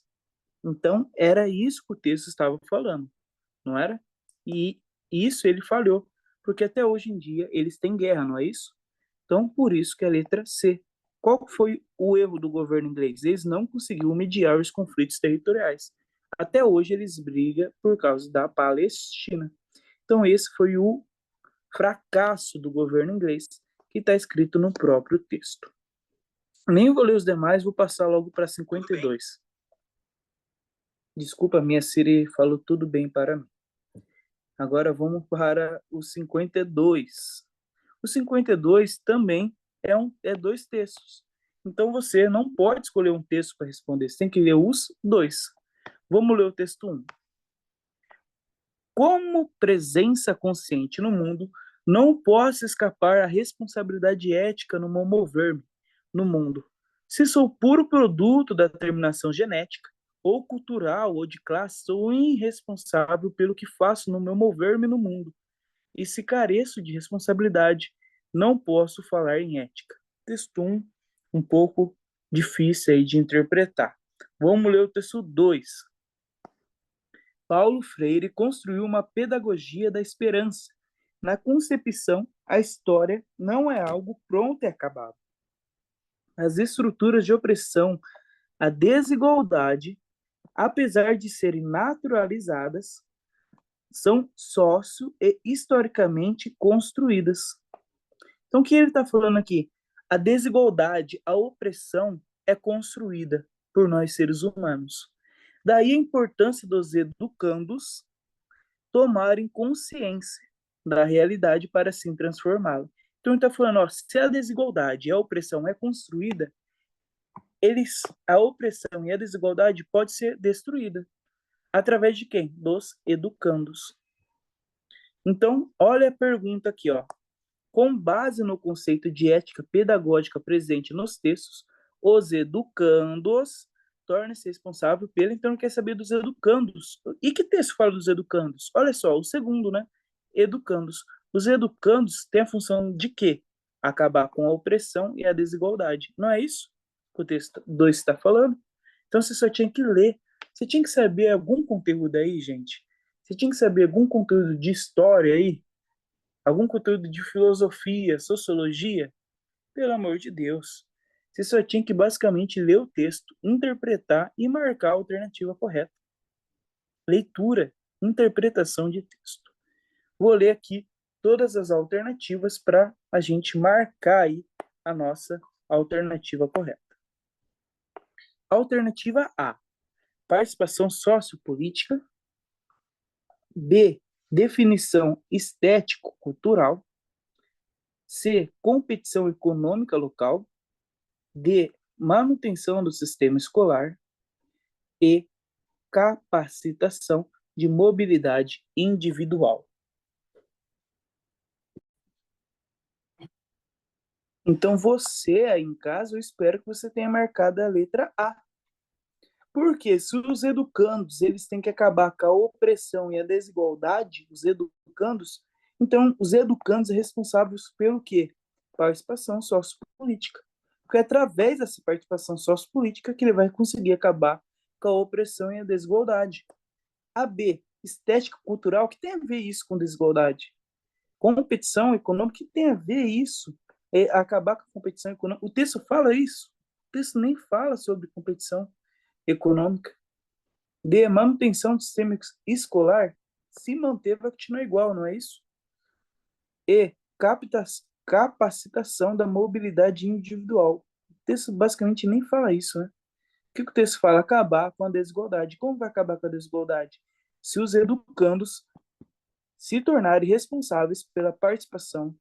Então, era isso que o texto estava falando, não era? E isso ele falhou, porque até hoje em dia eles têm guerra, não é isso? Então, por isso que a letra C. Qual foi o erro do governo inglês? Eles não conseguiram mediar os conflitos territoriais. Até hoje eles brigam por causa da Palestina. Então, esse foi o fracasso do governo inglês, que está escrito no próprio texto. Nem vou ler os demais, vou passar logo para 52. Desculpa, minha Siri falou tudo bem para mim. Agora vamos para o 52. O 52 também é dois textos. Então você não pode escolher um texto para responder, você tem que ler os dois. Vamos ler o texto 1. Como presença consciente no mundo, não posso escapar à responsabilidade ética no meu mover-me no mundo. Se sou puro produto da determinação genética, ou cultural, ou de classe, sou irresponsável pelo que faço no meu mover-me no mundo. E se careço de responsabilidade, não posso falar em ética. Texto 1, um pouco difícil aí de interpretar. Vamos ler o texto 2. Paulo Freire construiu uma pedagogia da esperança. Na concepção, a história não é algo pronto e acabado. As estruturas de opressão, a desigualdade, apesar de serem naturalizadas, são sócio e historicamente construídas. Então, o que ele está falando aqui? A desigualdade, a opressão é construída por nós seres humanos. Daí a importância dos educandos tomarem consciência da realidade para assim transformá-la. Então, ele está falando, ó, se a desigualdade e a opressão é construída, a opressão e a desigualdade pode ser destruída. Através de quem? Dos educandos. Então, olha a pergunta aqui, ó. Com base no conceito de ética pedagógica presente nos textos, os educandos tornam-se responsáveis pelo, então quer saber dos educandos. E que texto fala dos educandos? Olha só, o segundo, né? Educandos. Os educandos têm a função de quê? Acabar com a opressão e a desigualdade. Não é isso que o texto 2 está falando? Então você só tinha que ler. Você tinha que saber algum conteúdo aí, gente. Você tinha que saber algum conteúdo de história aí, algum conteúdo de filosofia, sociologia, pelo amor de Deus. Você só tinha que basicamente ler o texto, interpretar e marcar a alternativa correta. Leitura, interpretação de texto. Vou ler aqui todas as alternativas para a gente marcar aí a nossa alternativa correta. Alternativa A, participação sociopolítica. B, definição estético-cultural. C, competição econômica local. D, manutenção do sistema escolar. E, capacitação de mobilidade individual. Então, você aí em casa, eu espero que você tenha marcado a letra A. Porque se os educandos eles têm que acabar com a opressão e a desigualdade, os educandos, então os educandos são responsáveis pelo quê? Participação sociopolítica. Porque é através dessa participação sociopolítica que ele vai conseguir acabar com a opressão e a desigualdade. A B, estética cultural, que tem a ver isso com desigualdade? Competição econômica, que tem a ver isso? É acabar com a competição econômica. O texto fala isso. O texto nem fala sobre competição econômica. D, manutenção do sistema escolar, se manter vai continuar igual, não é isso? E, capacitação da mobilidade individual. O texto basicamente nem fala isso, né? O que o texto fala? Acabar com a desigualdade. Como vai acabar com a desigualdade? Se os educandos se tornarem responsáveis pela participação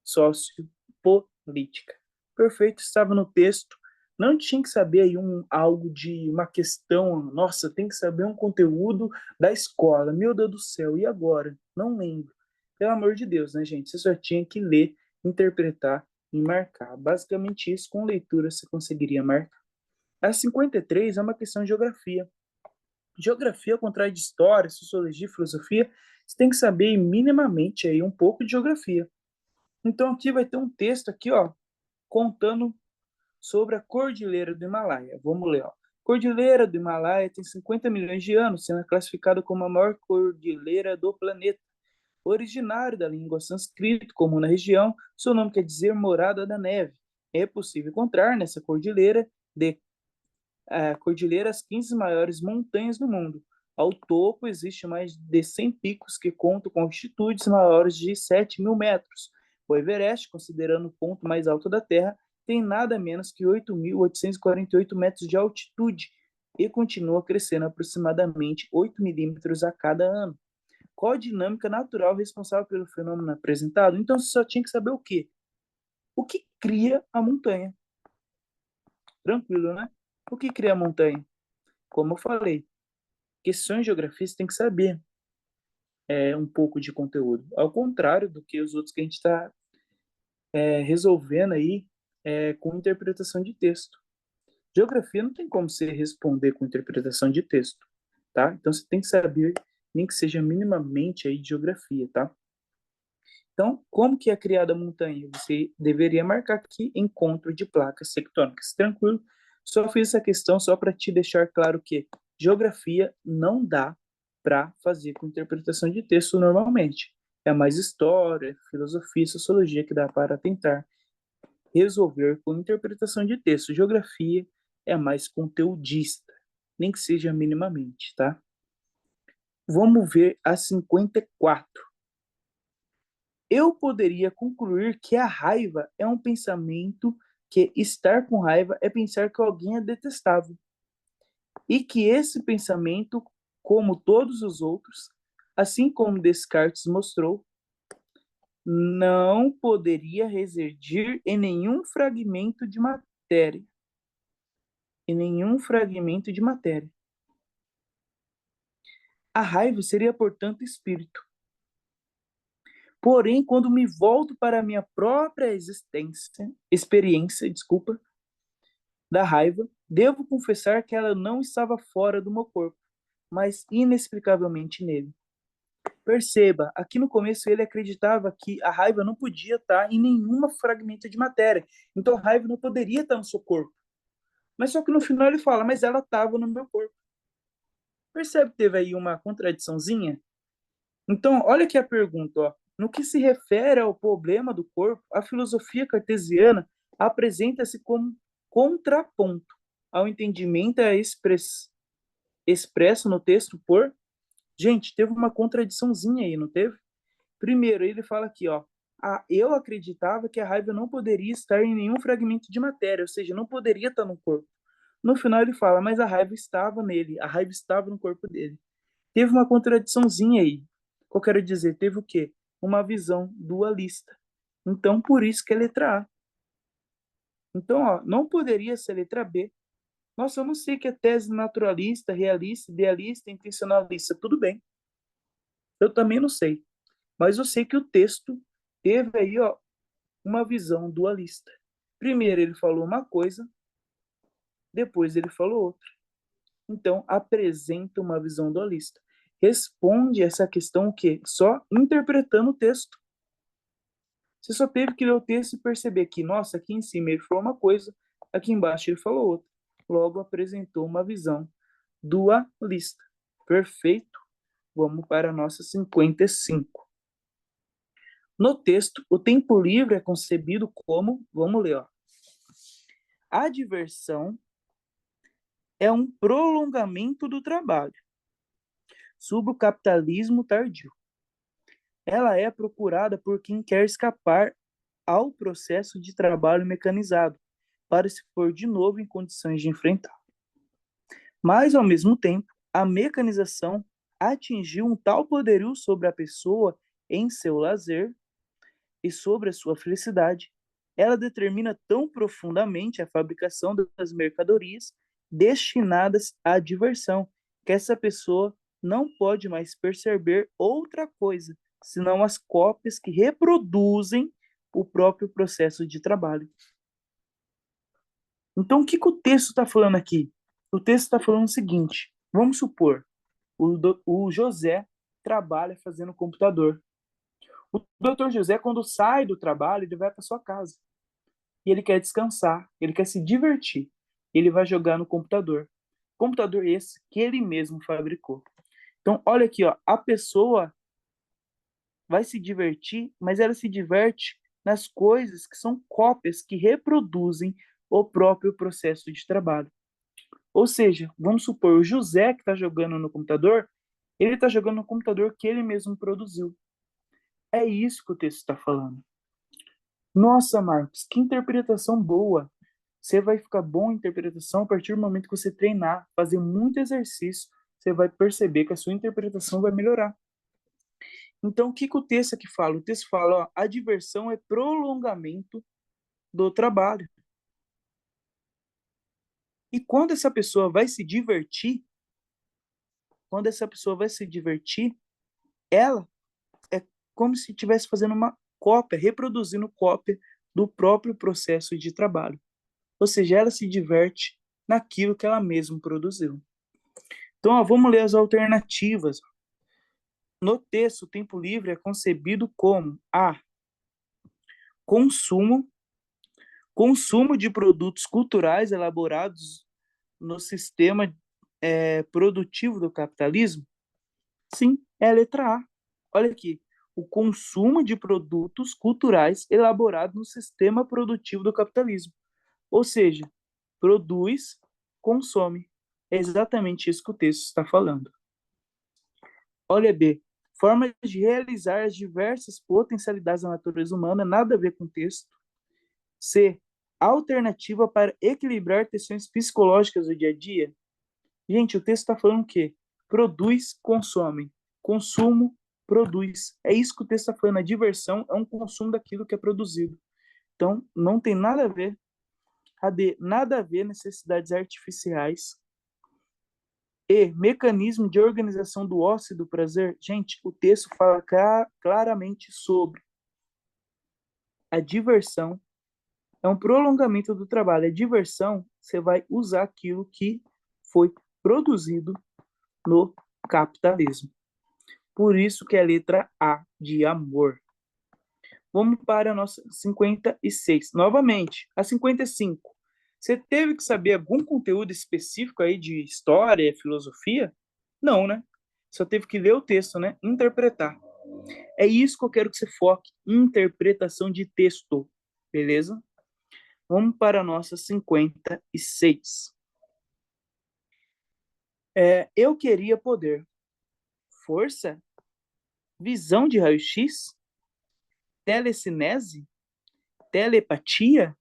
sociopolítica. Perfeito, estava no texto. Não tinha que saber aí algo de uma questão, nossa, tem que saber um conteúdo da escola. Meu Deus do céu, e agora? Não lembro. Pelo amor de Deus, né, gente? Você só tinha que ler, interpretar e marcar. Basicamente isso, com leitura você conseguiria marcar. A 53 é uma questão de geografia. Geografia, ao contrário de história, sociologia, filosofia, você tem que saber minimamente aí um pouco de geografia. Então aqui vai ter um texto aqui, ó, contando sobre a Cordilheira do Himalaia. Vamos ler, ó. Cordilheira do Himalaia tem 50 milhões de anos, sendo classificada como a maior cordilheira do planeta. Originário da língua sânscrito comum na região, seu nome quer dizer morada da neve. É possível encontrar nessa cordilheira as 15 maiores montanhas do mundo. Ao topo, existe mais de 100 picos que contam com altitudes maiores de 7.000 metros. O Everest, considerando o ponto mais alto da Terra, tem nada menos que 8.848 metros de altitude e continua crescendo aproximadamente 8 milímetros a cada ano. Qual a dinâmica natural responsável pelo fenômeno apresentado? Então, você só tinha que saber o quê? O que cria a montanha? Tranquilo, né? O que cria a montanha? Como eu falei, questões de geografia você tem que saber um pouco de conteúdo. Ao contrário do que os outros que a gente está resolvendo aí com interpretação de texto. Geografia não tem como você responder com interpretação de texto, tá? Então você tem que saber, nem que seja minimamente aí de geografia, tá? Então, como que é criada a montanha? Você deveria marcar aqui encontro de placas tectônicas. Tranquilo? Só fiz essa questão só para te deixar claro que geografia não dá para fazer com interpretação de texto normalmente. É mais história, filosofia, sociologia que dá para tentar resolver com interpretação de texto. Geografia é mais conteudista, nem que seja minimamente, tá? Vamos ver a 54. Eu poderia concluir que a raiva é um pensamento, que estar com raiva é pensar que alguém é detestável. E que esse pensamento, como todos os outros, assim como Descartes mostrou, não poderia residir em nenhum fragmento de matéria. Em nenhum fragmento de matéria. A raiva seria, portanto, espírito. Porém, quando me volto para a minha própria experiência, da raiva, devo confessar que ela não estava fora do meu corpo, mas inexplicavelmente nele. Perceba, aqui no começo ele acreditava que a raiva não podia estar em nenhuma fragmento de matéria. Então a raiva não poderia estar no seu corpo. Mas só que no final ele fala, mas ela estava no meu corpo. Percebe que teve aí uma contradiçãozinha? Então, olha aqui a pergunta, ó. No que se refere ao problema do corpo, a filosofia cartesiana apresenta-se como contraponto ao entendimento expresso no texto por... Gente, teve uma contradiçãozinha aí, não teve? Primeiro, ele fala aqui, ó. Eu acreditava que a raiva não poderia estar em nenhum fragmento de matéria, ou seja, não poderia estar no corpo. No final ele fala, mas a raiva estava nele, a raiva estava no corpo dele. Teve uma contradiçãozinha aí. O que eu quero dizer? Teve o quê? Uma visão dualista. Então, por isso que é letra A. Então, ó, não poderia ser letra B. Nossa, eu não sei que é tese naturalista, realista, idealista, intencionalista. Tudo bem. Eu também não sei. Mas eu sei que o texto teve aí, ó, uma visão dualista. Primeiro ele falou uma coisa, depois ele falou outra. Então, apresenta uma visão dualista. Responde essa questão o quê? Só interpretando o texto. Você só teve que ler o texto e perceber que, nossa, aqui em cima ele falou uma coisa, aqui embaixo ele falou outra. Logo apresentou uma visão dualista. Perfeito? Vamos para a nossa 55. No texto, o tempo livre é concebido como, vamos ler, ó. A diversão é um prolongamento do trabalho, sob o capitalismo tardio. Ela é procurada por quem quer escapar ao processo de trabalho mecanizado, para se pôr de novo em condições de enfrentar. Mas, ao mesmo tempo, a mecanização atingiu um tal poderio sobre a pessoa em seu lazer e sobre a sua felicidade. Ela determina tão profundamente a fabricação das mercadorias destinadas à diversão, que essa pessoa não pode mais perceber outra coisa, senão as cópias que reproduzem o próprio processo de trabalho. Então, o que o texto está falando aqui? O texto está falando o seguinte: vamos supor, o José trabalha fazendo computador. O doutor José, quando sai do trabalho, ele vai para sua casa. e ele quer descansar, ele quer se divertir. Ele vai jogar no computador. Computador esse que ele mesmo fabricou. Então, olha aqui, ó, a pessoa vai se divertir, mas ela se diverte nas coisas que são cópias que reproduzem o próprio processo de trabalho. Ou seja, vamos supor, o José que está jogando no computador, ele está jogando no computador que ele mesmo produziu. É isso que o texto está falando. Nossa, Marcos, que interpretação boa! Você vai ficar bom em interpretação a partir do momento que você treinar, fazer muito exercício, você vai perceber que a sua interpretação vai melhorar. Então, o que, que o texto aqui fala? O texto fala, ó, a diversão é prolongamento do trabalho. E quando essa pessoa vai se divertir, quando essa pessoa vai se divertir, ela é como se estivesse fazendo uma cópia, reproduzindo cópia do próprio processo de trabalho. Ou seja, ela se diverte naquilo que ela mesma produziu. Então, ó, vamos ler as alternativas. No texto, o tempo livre é concebido como A. Consumo, consumo de produtos culturais elaborados no sistema produtivo do capitalismo? Sim, é a letra A. Olha aqui, o consumo de produtos culturais elaborados no sistema produtivo do capitalismo. Ou seja, produz, consome. É exatamente isso que o texto está falando. Olha B, formas de realizar as diversas potencialidades da natureza humana, nada a ver com o texto. C, alternativa para equilibrar tensões psicológicas do dia a dia. Gente, o texto está falando o quê? Produz, consome. Consumo, produz. É isso que o texto está falando. A diversão é um consumo daquilo que é produzido. Então, não tem nada a ver. AD, nada a ver necessidades artificiais. E, mecanismo de organização do ócio e do prazer. Gente, o texto fala claramente sobre a diversão. É um prolongamento do trabalho. A diversão, você vai usar aquilo que foi produzido no capitalismo. Por isso que é a letra A de amor. Vamos para a nossa 56. Novamente, a 55. Você teve que saber algum conteúdo específico aí de história, filosofia? Não, né? Só teve que ler o texto, né? Interpretar. É isso que eu quero que você foque. Interpretação de texto. Beleza? Vamos para a nossa 56. Eu queria poder. Força? Visão de raio-x? Telecinese? Telepatia?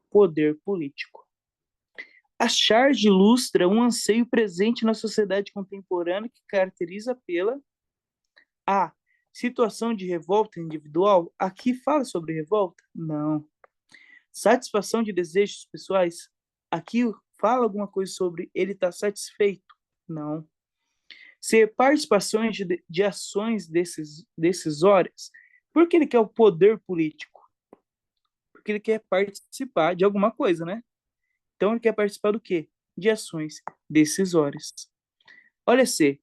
Poder político. A charge ilustra um anseio presente na sociedade contemporânea que caracteriza pela A. Situação de revolta individual. Aqui fala sobre revolta? Não. Satisfação de desejos pessoais. Aqui fala alguma coisa sobre ele estar satisfeito? Não. Ser participações de ações decisórias. Por que ele quer o poder político? Porque ele quer participar de alguma coisa, né? Então ele quer participar do quê? De ações decisórias. Olha C,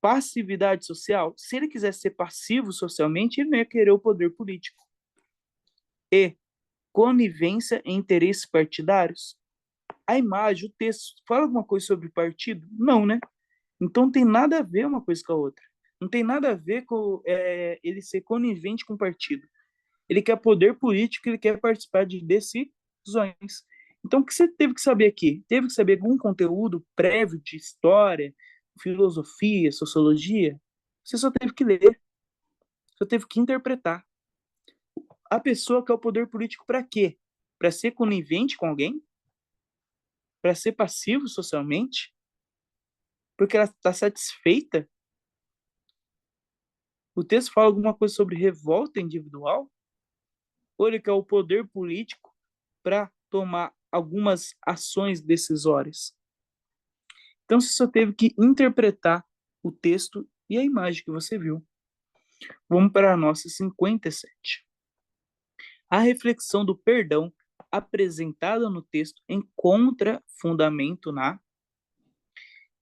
passividade social. Se ele quisesse ser passivo socialmente, ele não ia querer o poder político. E, conivência em interesses partidários. A imagem, o texto, fala alguma coisa sobre partido? Não, né? Então não tem nada a ver uma coisa com a outra. Não tem nada a ver com ele ser conivente com o partido. Ele quer poder político, ele quer participar de decisões. Então, o que você teve que saber aqui? Teve que saber algum conteúdo prévio de história, filosofia, sociologia? Você só teve que ler, só teve que interpretar. A pessoa quer o poder político para quê? Para ser conivente com alguém? Para ser passivo socialmente? Porque ela está satisfeita? O texto fala alguma coisa sobre revolta individual? Ou ele quer o poder político para tomar algumas ações decisórias? Então você só teve que interpretar o texto e a imagem que você viu. Vamos para a nossa 57. A reflexão do perdão apresentada no texto encontra fundamento na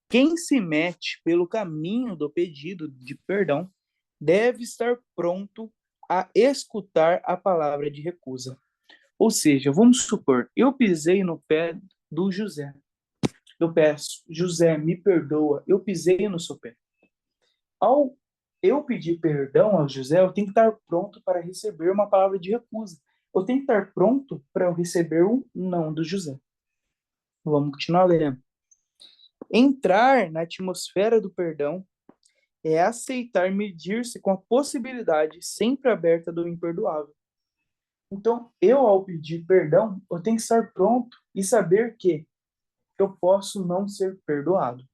quem se mete pelo caminho do pedido de perdão deve estar pronto a escutar a palavra de recusa. Ou seja, vamos supor, eu pisei no pé do José. Eu peço, José, me perdoa, eu pisei no seu pé. Ao eu pedir perdão ao José, eu tenho que estar pronto para receber uma palavra de recusa. Eu tenho que estar pronto para eu receber um não do José. Vamos continuar lendo. Entrar na atmosfera do perdão é aceitar medir-se com a possibilidade sempre aberta do imperdoável. Então, eu, ao pedir perdão, eu tenho que estar pronto e saber que eu posso não ser perdoado.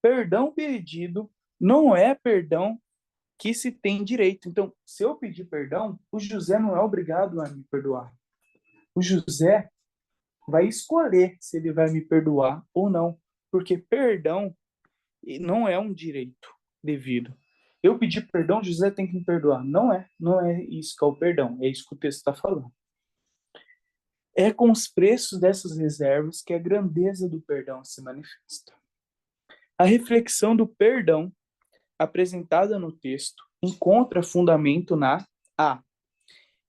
Perdão pedido não é perdão que se tem direito. Então, se eu pedir perdão, o José não é obrigado a me perdoar. O José vai escolher se ele vai me perdoar ou não, porque perdão não é um direito devido. Eu pedir perdão, José tem que me perdoar. Não é isso que é o perdão, é isso que o texto está falando. É com os preços dessas reservas que a grandeza do perdão se manifesta. A reflexão do perdão apresentada no texto encontra fundamento na A.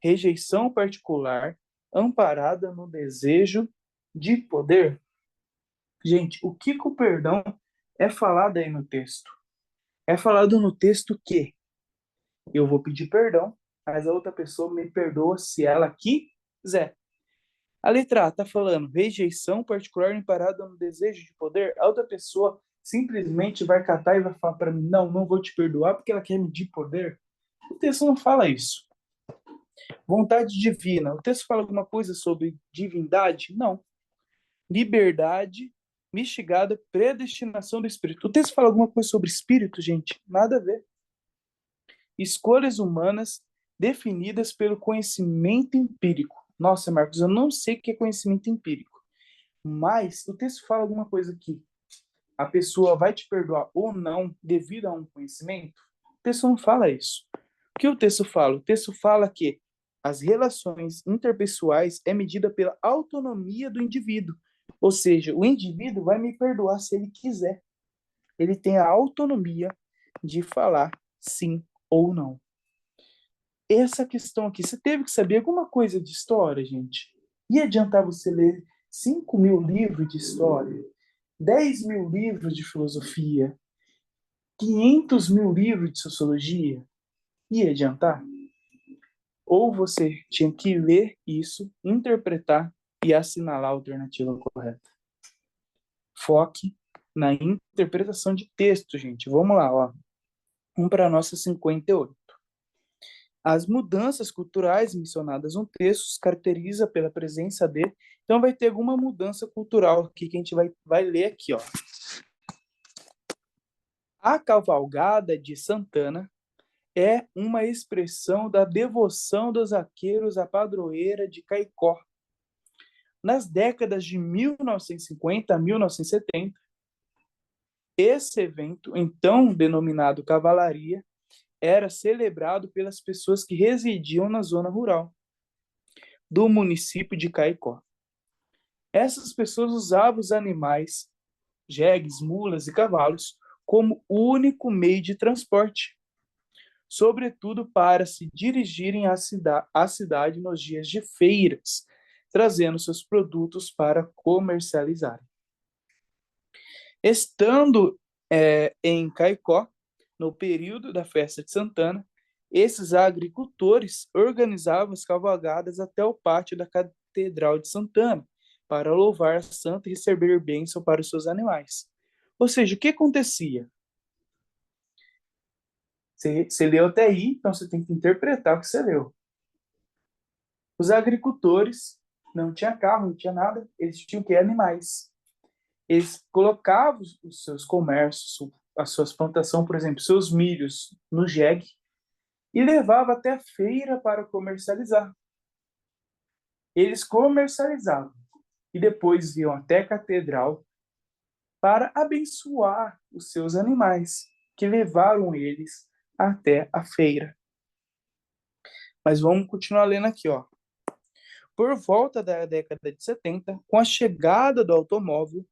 Rejeição particular amparada no desejo de poder. Gente, o que o perdão é falado aí no texto? É falado no texto que eu vou pedir perdão, mas a outra pessoa me perdoa se ela quiser. A letra A está falando rejeição particular amparada no desejo de poder. A outra pessoa simplesmente vai catar e vai falar para mim, não vou te perdoar porque ela quer medir poder. O texto não fala isso. Vontade divina. O texto fala alguma coisa sobre divindade? Não. Liberdade, mistigada, predestinação do espírito. O texto fala alguma coisa sobre espírito, gente? Nada a ver. Escolhas humanas definidas pelo conhecimento empírico. Nossa, Marcos, eu não sei o que é conhecimento empírico, mas o texto fala alguma coisa aqui. A pessoa vai te perdoar ou não devido a um conhecimento? O texto não fala isso. O que o texto fala? O texto fala que as relações interpessoais é medida pela autonomia do indivíduo. Ou seja, o indivíduo vai me perdoar se ele quiser. Ele tem a autonomia de falar sim ou não. Essa questão aqui, você teve que saber alguma coisa de história, gente? Ia adiantar você ler 5.000 livros de história, 10.000 livros de filosofia, 500.000 livros de sociologia? Ia adiantar? Ou você tinha que ler isso, interpretar e assinalar a alternativa correta. Foque na interpretação de texto, gente. Vamos lá, ó. Vamos para a nossa 58. As mudanças culturais mencionadas no texto se caracteriza pela presença de... Então, vai ter alguma mudança cultural aqui que a gente vai ler aqui, ó. A cavalgada de Santana é uma expressão da devoção dos arqueiros à padroeira de Caicó. Nas décadas de 1950 a 1970, esse evento, então denominado cavalaria, era celebrado pelas pessoas que residiam na zona rural do município de Caicó. Essas pessoas usavam os animais, jegues, mulas e cavalos, como único meio de transporte, sobretudo para se dirigirem à cidade nos dias de feiras, trazendo seus produtos para comercializar. Estando em Caicó, no período da festa de Santana, esses agricultores organizavam as cavalgadas até o pátio da Catedral de Santana, para louvar a santa e receber bênção para os seus animais. Ou seja, o que acontecia? Você leu até aí, então você tem que interpretar o que você leu. Os agricultores não tinham carro, não tinha nada, eles tinham que animais. Eles colocavam os seus comércios, as suas plantações, por exemplo, seus milhos no jegue e levavam até a feira para comercializar. Eles comercializavam e depois iam até a catedral para abençoar os seus animais, que levaram eles até a feira. Mas vamos continuar lendo aqui, ó. Por volta da década de 70, com a chegada do automóvel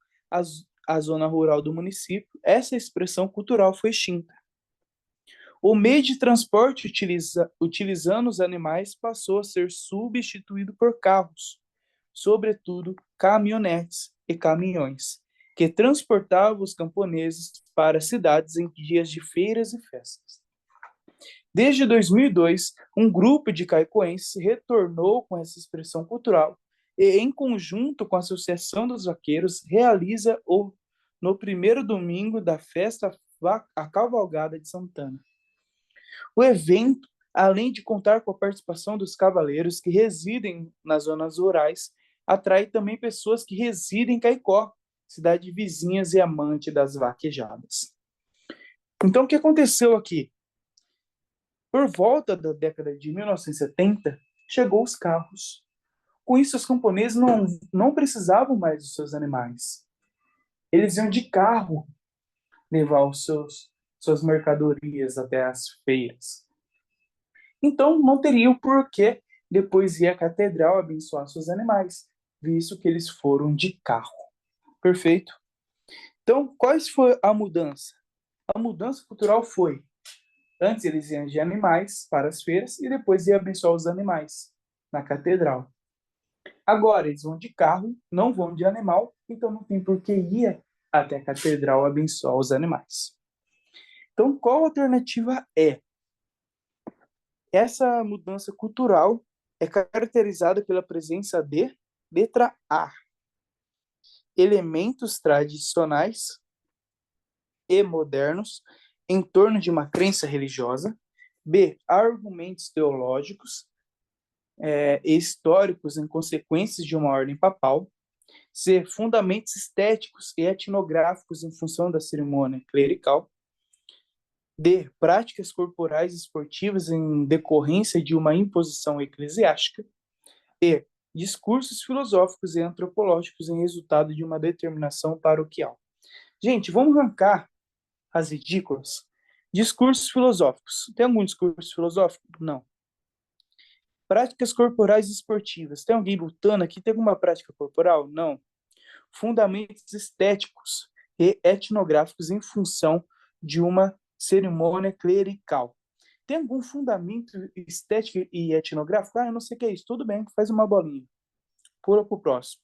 à zona rural do município, essa expressão cultural foi extinta. O meio de transporte utilizando os animais passou a ser substituído por carros, sobretudo caminhonetes e caminhões, que transportavam os camponeses para cidades em dias de feiras e festas. Desde 2002, um grupo de caicoenses retornou com essa expressão cultural e, em conjunto com a Associação dos Vaqueiros, realiza no primeiro domingo da festa a Cavalgada de Santana. O evento, além de contar com a participação dos cavaleiros que residem nas zonas rurais, atrai também pessoas que residem em Caicó, cidade vizinhas e amante das vaquejadas. Então, o que aconteceu aqui? Por volta da década de 1970, chegou os carros. Com isso, os camponeses não precisavam mais dos seus animais. Eles iam de carro levar suas mercadorias até as feiras. Então, não teria o porquê depois ir à catedral abençoar seus animais, visto que eles foram de carro. Perfeito? Então, qual foi a mudança? A mudança cultural foi: antes eles iam de animais para as feiras e depois iam abençoar os animais na catedral. Agora eles vão de carro, não vão de animal, então não tem por que ir até a catedral abençoar os animais. Então, qual a alternativa é? Essa mudança cultural é caracterizada pela presença de letra A, elementos tradicionais e modernos em torno de uma crença religiosa. B, argumentos teológicos e históricos em consequências de uma ordem papal. C, fundamentos estéticos e etnográficos em função da cerimônia clerical. D, práticas corporais esportivas em decorrência de uma imposição eclesiástica. E, discursos filosóficos e antropológicos em resultado de uma determinação paroquial. Gente, vamos arrancar as ridículas. Discursos filosóficos. Tem algum discurso filosófico? Não. Práticas corporais esportivas. Tem alguém lutando aqui? Tem alguma prática corporal? Não. Fundamentos estéticos e etnográficos em função de uma cerimônia clerical. Tem algum fundamento estético e etnográfico? Eu não sei o que é isso. Tudo bem, faz uma bolinha. Pula para o próximo.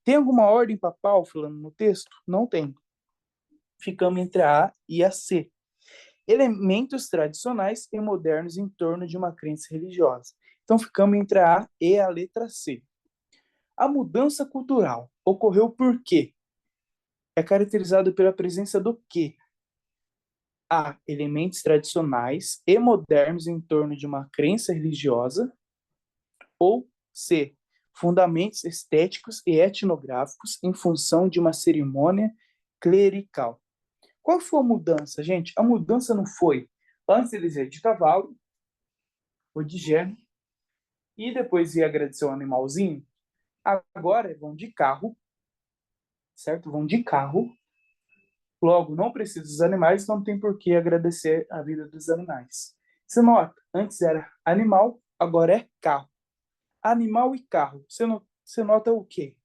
Tem alguma ordem papal falando no texto? Não tem. Ficamos entre a A e a C. Elementos tradicionais e modernos em torno de uma crença religiosa. Então, ficamos entre a A e a letra C. A mudança cultural ocorreu por quê? É caracterizado pela presença do quê? A, elementos tradicionais e modernos em torno de uma crença religiosa. Ou C, fundamentos estéticos e etnográficos em função de uma cerimônia clerical. Qual foi a mudança, gente? A mudança não foi: antes eles iam de cavalo ou de gerro e depois ia agradecer o animalzinho. Agora vão de carro, certo? Vão de carro. Logo, não precisa dos animais, então não tem por que agradecer a vida dos animais. Você nota, antes era animal, agora é carro. Animal e carro. Você nota o quê?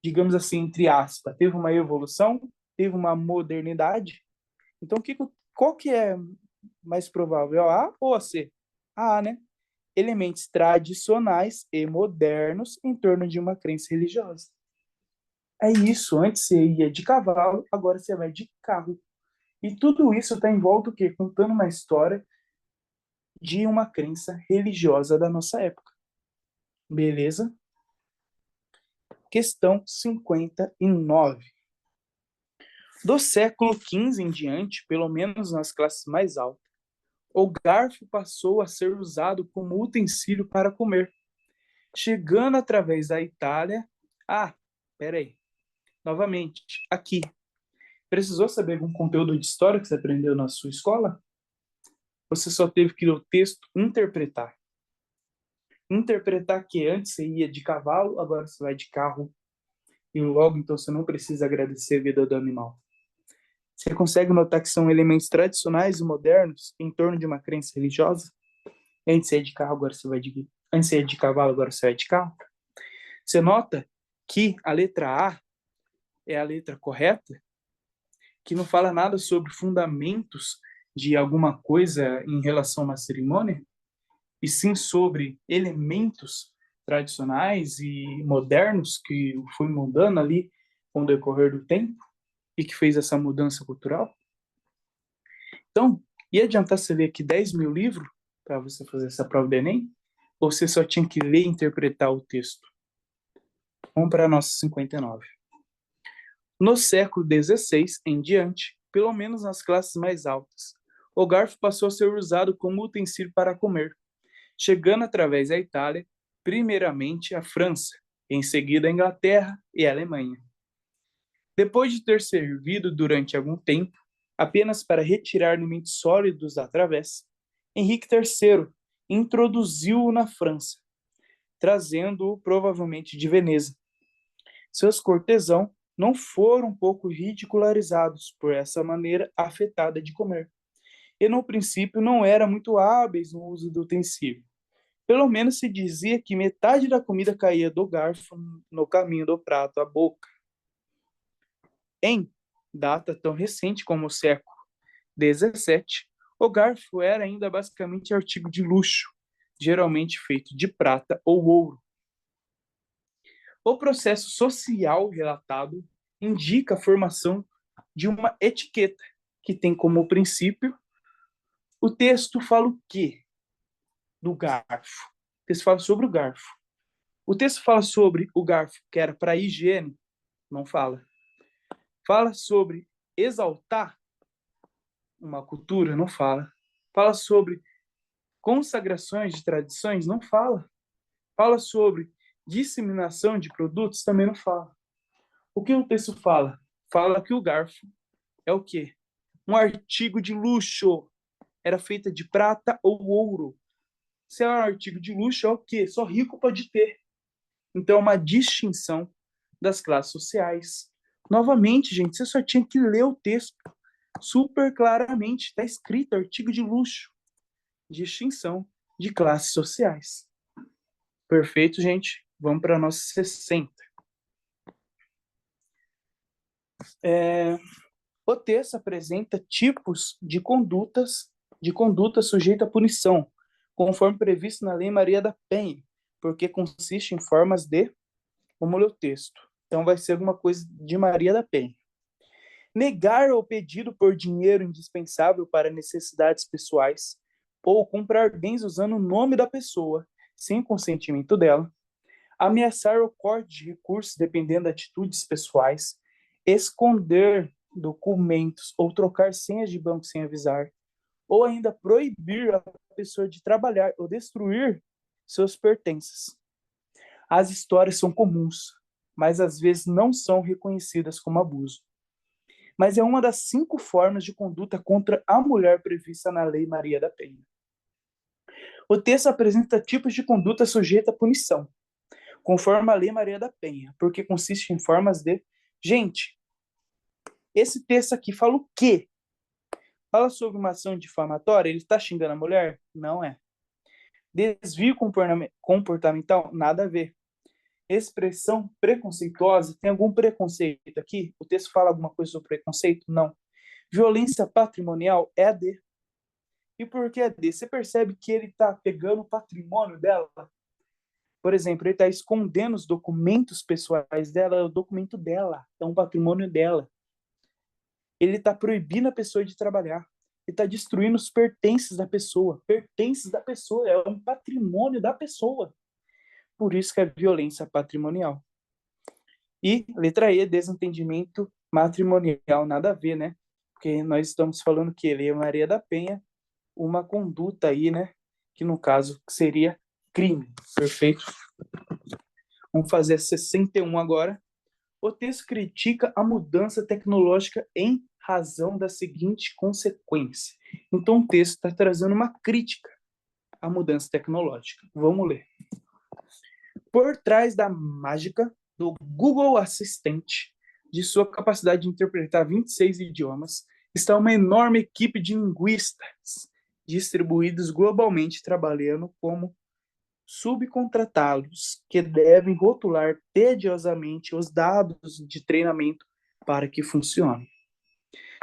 Digamos assim, entre aspas, teve uma evolução, teve uma modernidade. Então, qual que é mais provável, a ou a C? A A, né? Elementos tradicionais e modernos em torno de uma crença religiosa. É isso, antes você ia de cavalo, agora você vai de carro. E tudo isso está em volta o quê? Contando uma história de uma crença religiosa da nossa época. Beleza? Questão 59. Do século XV em diante, pelo menos nas classes mais altas, o garfo passou a ser usado como utensílio para comer, chegando através da Itália. Peraí. Novamente, aqui. Precisou saber algum conteúdo de história que você aprendeu na sua escola? Você só teve que ler o texto interpretar. Interpretar que antes você ia de cavalo, agora você vai de carro. E logo, então, você não precisa agradecer a vida do animal. Você consegue notar que são elementos tradicionais e modernos em torno de uma crença religiosa? Antes você ia de carro, agora você vai de... Antes você ia de cavalo, agora você vai de carro? Você nota que a letra A é a letra correta, que não fala nada sobre fundamentos de alguma coisa em relação a uma cerimônia, e sim sobre elementos tradicionais e modernos que foi mudando ali com o decorrer do tempo e que fez essa mudança cultural. Então, ia adiantar você ler aqui 10 mil livros para você fazer essa prova do Enem? Ou você só tinha que ler e interpretar o texto? Vamos para a nossa 59. No século XVI em diante, pelo menos nas classes mais altas, o garfo passou a ser usado como utensílio para comer, chegando através da Itália, primeiramente a França, em seguida a Inglaterra e a Alemanha. Depois de ter servido durante algum tempo, apenas para retirar alimentos sólidos da travessa, Henrique III introduziu-o na França, trazendo-o provavelmente de Veneza. Seus cortesãos não foram um pouco ridicularizados por essa maneira afetada de comer, e no princípio não eram muito hábeis no uso do utensílio. Pelo menos se dizia que metade da comida caía do garfo no caminho do prato à boca. Em data tão recente como o século XVII, o garfo era ainda basicamente artigo de luxo, geralmente feito de prata ou ouro. O processo social relatado indica a formação de uma etiqueta que tem como princípio o texto fala o quê? Do garfo. O texto fala sobre o garfo. O texto fala sobre o garfo que era para higiene? Não fala. Fala sobre exaltar uma cultura? Não fala. Fala sobre consagrações de tradições? Não fala. Fala sobre disseminação de produtos? Também não fala. O que o texto fala? Fala que o garfo é o quê? Um artigo de luxo. Era feita de prata ou ouro. Se é um artigo de luxo, é o quê? Só rico pode ter. Então, é uma distinção das classes sociais. Novamente, gente, você só tinha que ler o texto super claramente. Está escrito artigo de luxo. Distinção de classes sociais. Perfeito, gente? Vamos para a nossa 60. O texto apresenta tipos de conduta sujeita à punição, conforme previsto na Lei Maria da Penha, porque consiste em formas de... Vamos ler o texto. Então, vai ser alguma coisa de Maria da Penha. Negar o pedido por dinheiro indispensável para necessidades pessoais ou comprar bens usando o nome da pessoa, sem consentimento dela. Ameaçar o corte de recursos dependendo de atitudes pessoais. Esconder documentos ou trocar senhas de banco sem avisar. Ou ainda proibir a pessoa de trabalhar ou destruir seus pertences. As histórias são comuns, mas às vezes não são reconhecidas como abuso. Mas é uma das 5 formas de conduta contra a mulher prevista na Lei Maria da Penha. O texto apresenta tipos de conduta sujeita à punição, conforme a Lei Maria da Penha, porque consiste em formas de... Gente, esse texto aqui fala o quê? Fala sobre uma ação difamatória? Ele está xingando a mulher? Não é. Desvio comportamental? Nada a ver. Expressão preconceituosa? Tem algum preconceito aqui? O texto fala alguma coisa sobre preconceito? Não. Violência patrimonial? É AD. E por que AD? Você percebe que ele está pegando o patrimônio dela? Por exemplo, ele está escondendo os documentos pessoais dela, é o documento dela, é um patrimônio dela. Ele está proibindo a pessoa de trabalhar. Ele está destruindo os pertences da pessoa. Pertences da pessoa, é um patrimônio da pessoa. Por isso que é violência patrimonial. E letra E, desentendimento matrimonial, nada a ver, né? Porque nós estamos falando que Lei Maria da Penha, uma conduta aí, né? Que no caso seria crime. Perfeito? Vamos fazer 61 agora. O texto critica a mudança tecnológica em razão da seguinte consequência. Então, o texto está trazendo uma crítica à mudança tecnológica. Vamos ler. Por trás da mágica do Google Assistente, de sua capacidade de interpretar 26 idiomas, está uma enorme equipe de linguistas distribuídos globalmente, trabalhando como subcontratados, que devem rotular tediosamente os dados de treinamento para que funcione.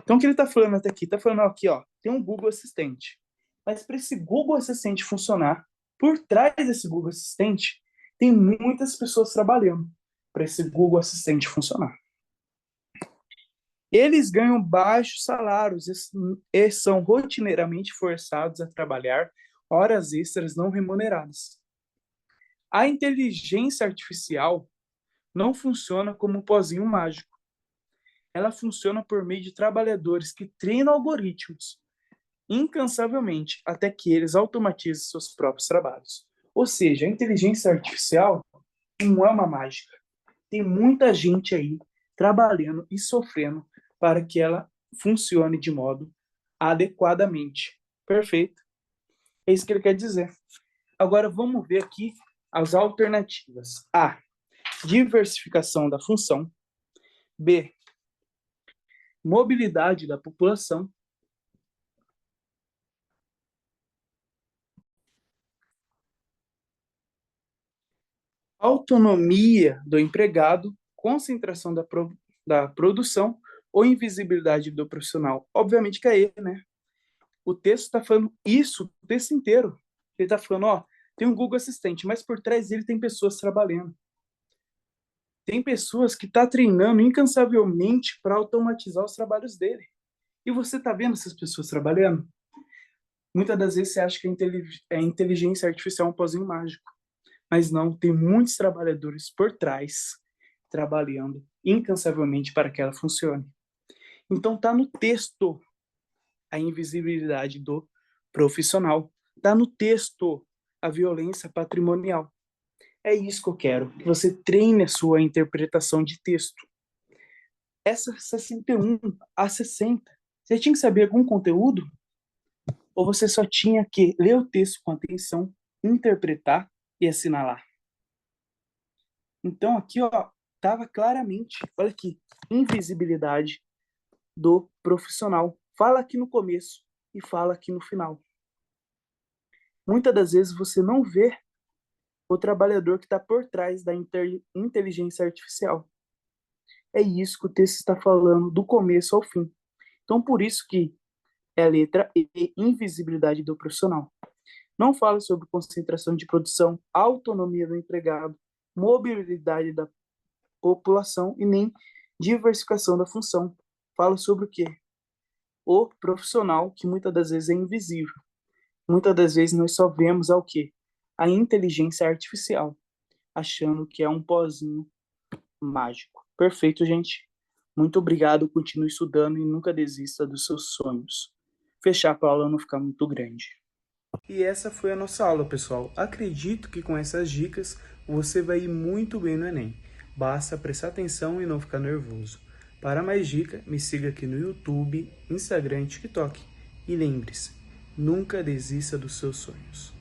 Então, o que ele está falando até aqui? Está falando aqui, ó, tem um Google Assistente. Mas para esse Google Assistente funcionar, por trás desse Google Assistente, tem muitas pessoas trabalhando para esse Google Assistente funcionar. Eles ganham baixos salários e são rotineiramente forçados a trabalhar horas extras não remuneradas. A inteligência artificial não funciona como um pozinho mágico. Ela funciona por meio de trabalhadores que treinam algoritmos incansavelmente até que eles automatizem seus próprios trabalhos. Ou seja, a inteligência artificial não é uma mágica. Tem muita gente aí trabalhando e sofrendo para que ela funcione de modo adequadamente. Perfeito. É isso que ele quer dizer. Agora vamos ver aqui as alternativas. A. Diversificação da função. B. Mobilidade da população. Autonomia do empregado, concentração da produção ou invisibilidade do profissional. Obviamente que é ele, né? O texto está falando isso o texto inteiro. Ele está falando, ó, tem um Google Assistente, mas por trás dele tem pessoas trabalhando. Tem pessoas que estão treinando incansavelmente para automatizar os trabalhos dele. E você está vendo essas pessoas trabalhando? Muitas das vezes você acha que a inteligência artificial é um pozinho mágico. Mas não, tem muitos trabalhadores por trás trabalhando incansavelmente para que ela funcione. Então está no texto a invisibilidade do profissional. Está no texto a violência patrimonial. É isso que eu quero, que você treine a sua interpretação de texto. Essa 61 a 60, você tinha que saber algum conteúdo? Ou você só tinha que ler o texto com atenção, interpretar e assinalar? Então aqui, ó, estava claramente, olha aqui, invisibilidade do profissional. Fala aqui no começo e fala aqui no final. Muitas das vezes você não vê o trabalhador que está por trás da inteligência artificial. É isso que o texto está falando do começo ao fim. Então, por isso que é a letra E, invisibilidade do profissional. Não fala sobre concentração de produção, autonomia do empregado, mobilidade da população e nem diversificação da função. Fala sobre o quê? O profissional, que muitas das vezes é invisível. Muitas das vezes nós só vemos ao quê? A inteligência artificial, achando que é um pozinho mágico. Perfeito, gente. Muito obrigado, continue estudando e nunca desista dos seus sonhos. Fechar para a aula não ficar muito grande. E essa foi a nossa aula, pessoal. Acredito que com essas dicas você vai ir muito bem no Enem. Basta prestar atenção e não ficar nervoso. Para mais dicas, me siga aqui no YouTube, Instagram e TikTok. E lembre-se, nunca desista dos seus sonhos.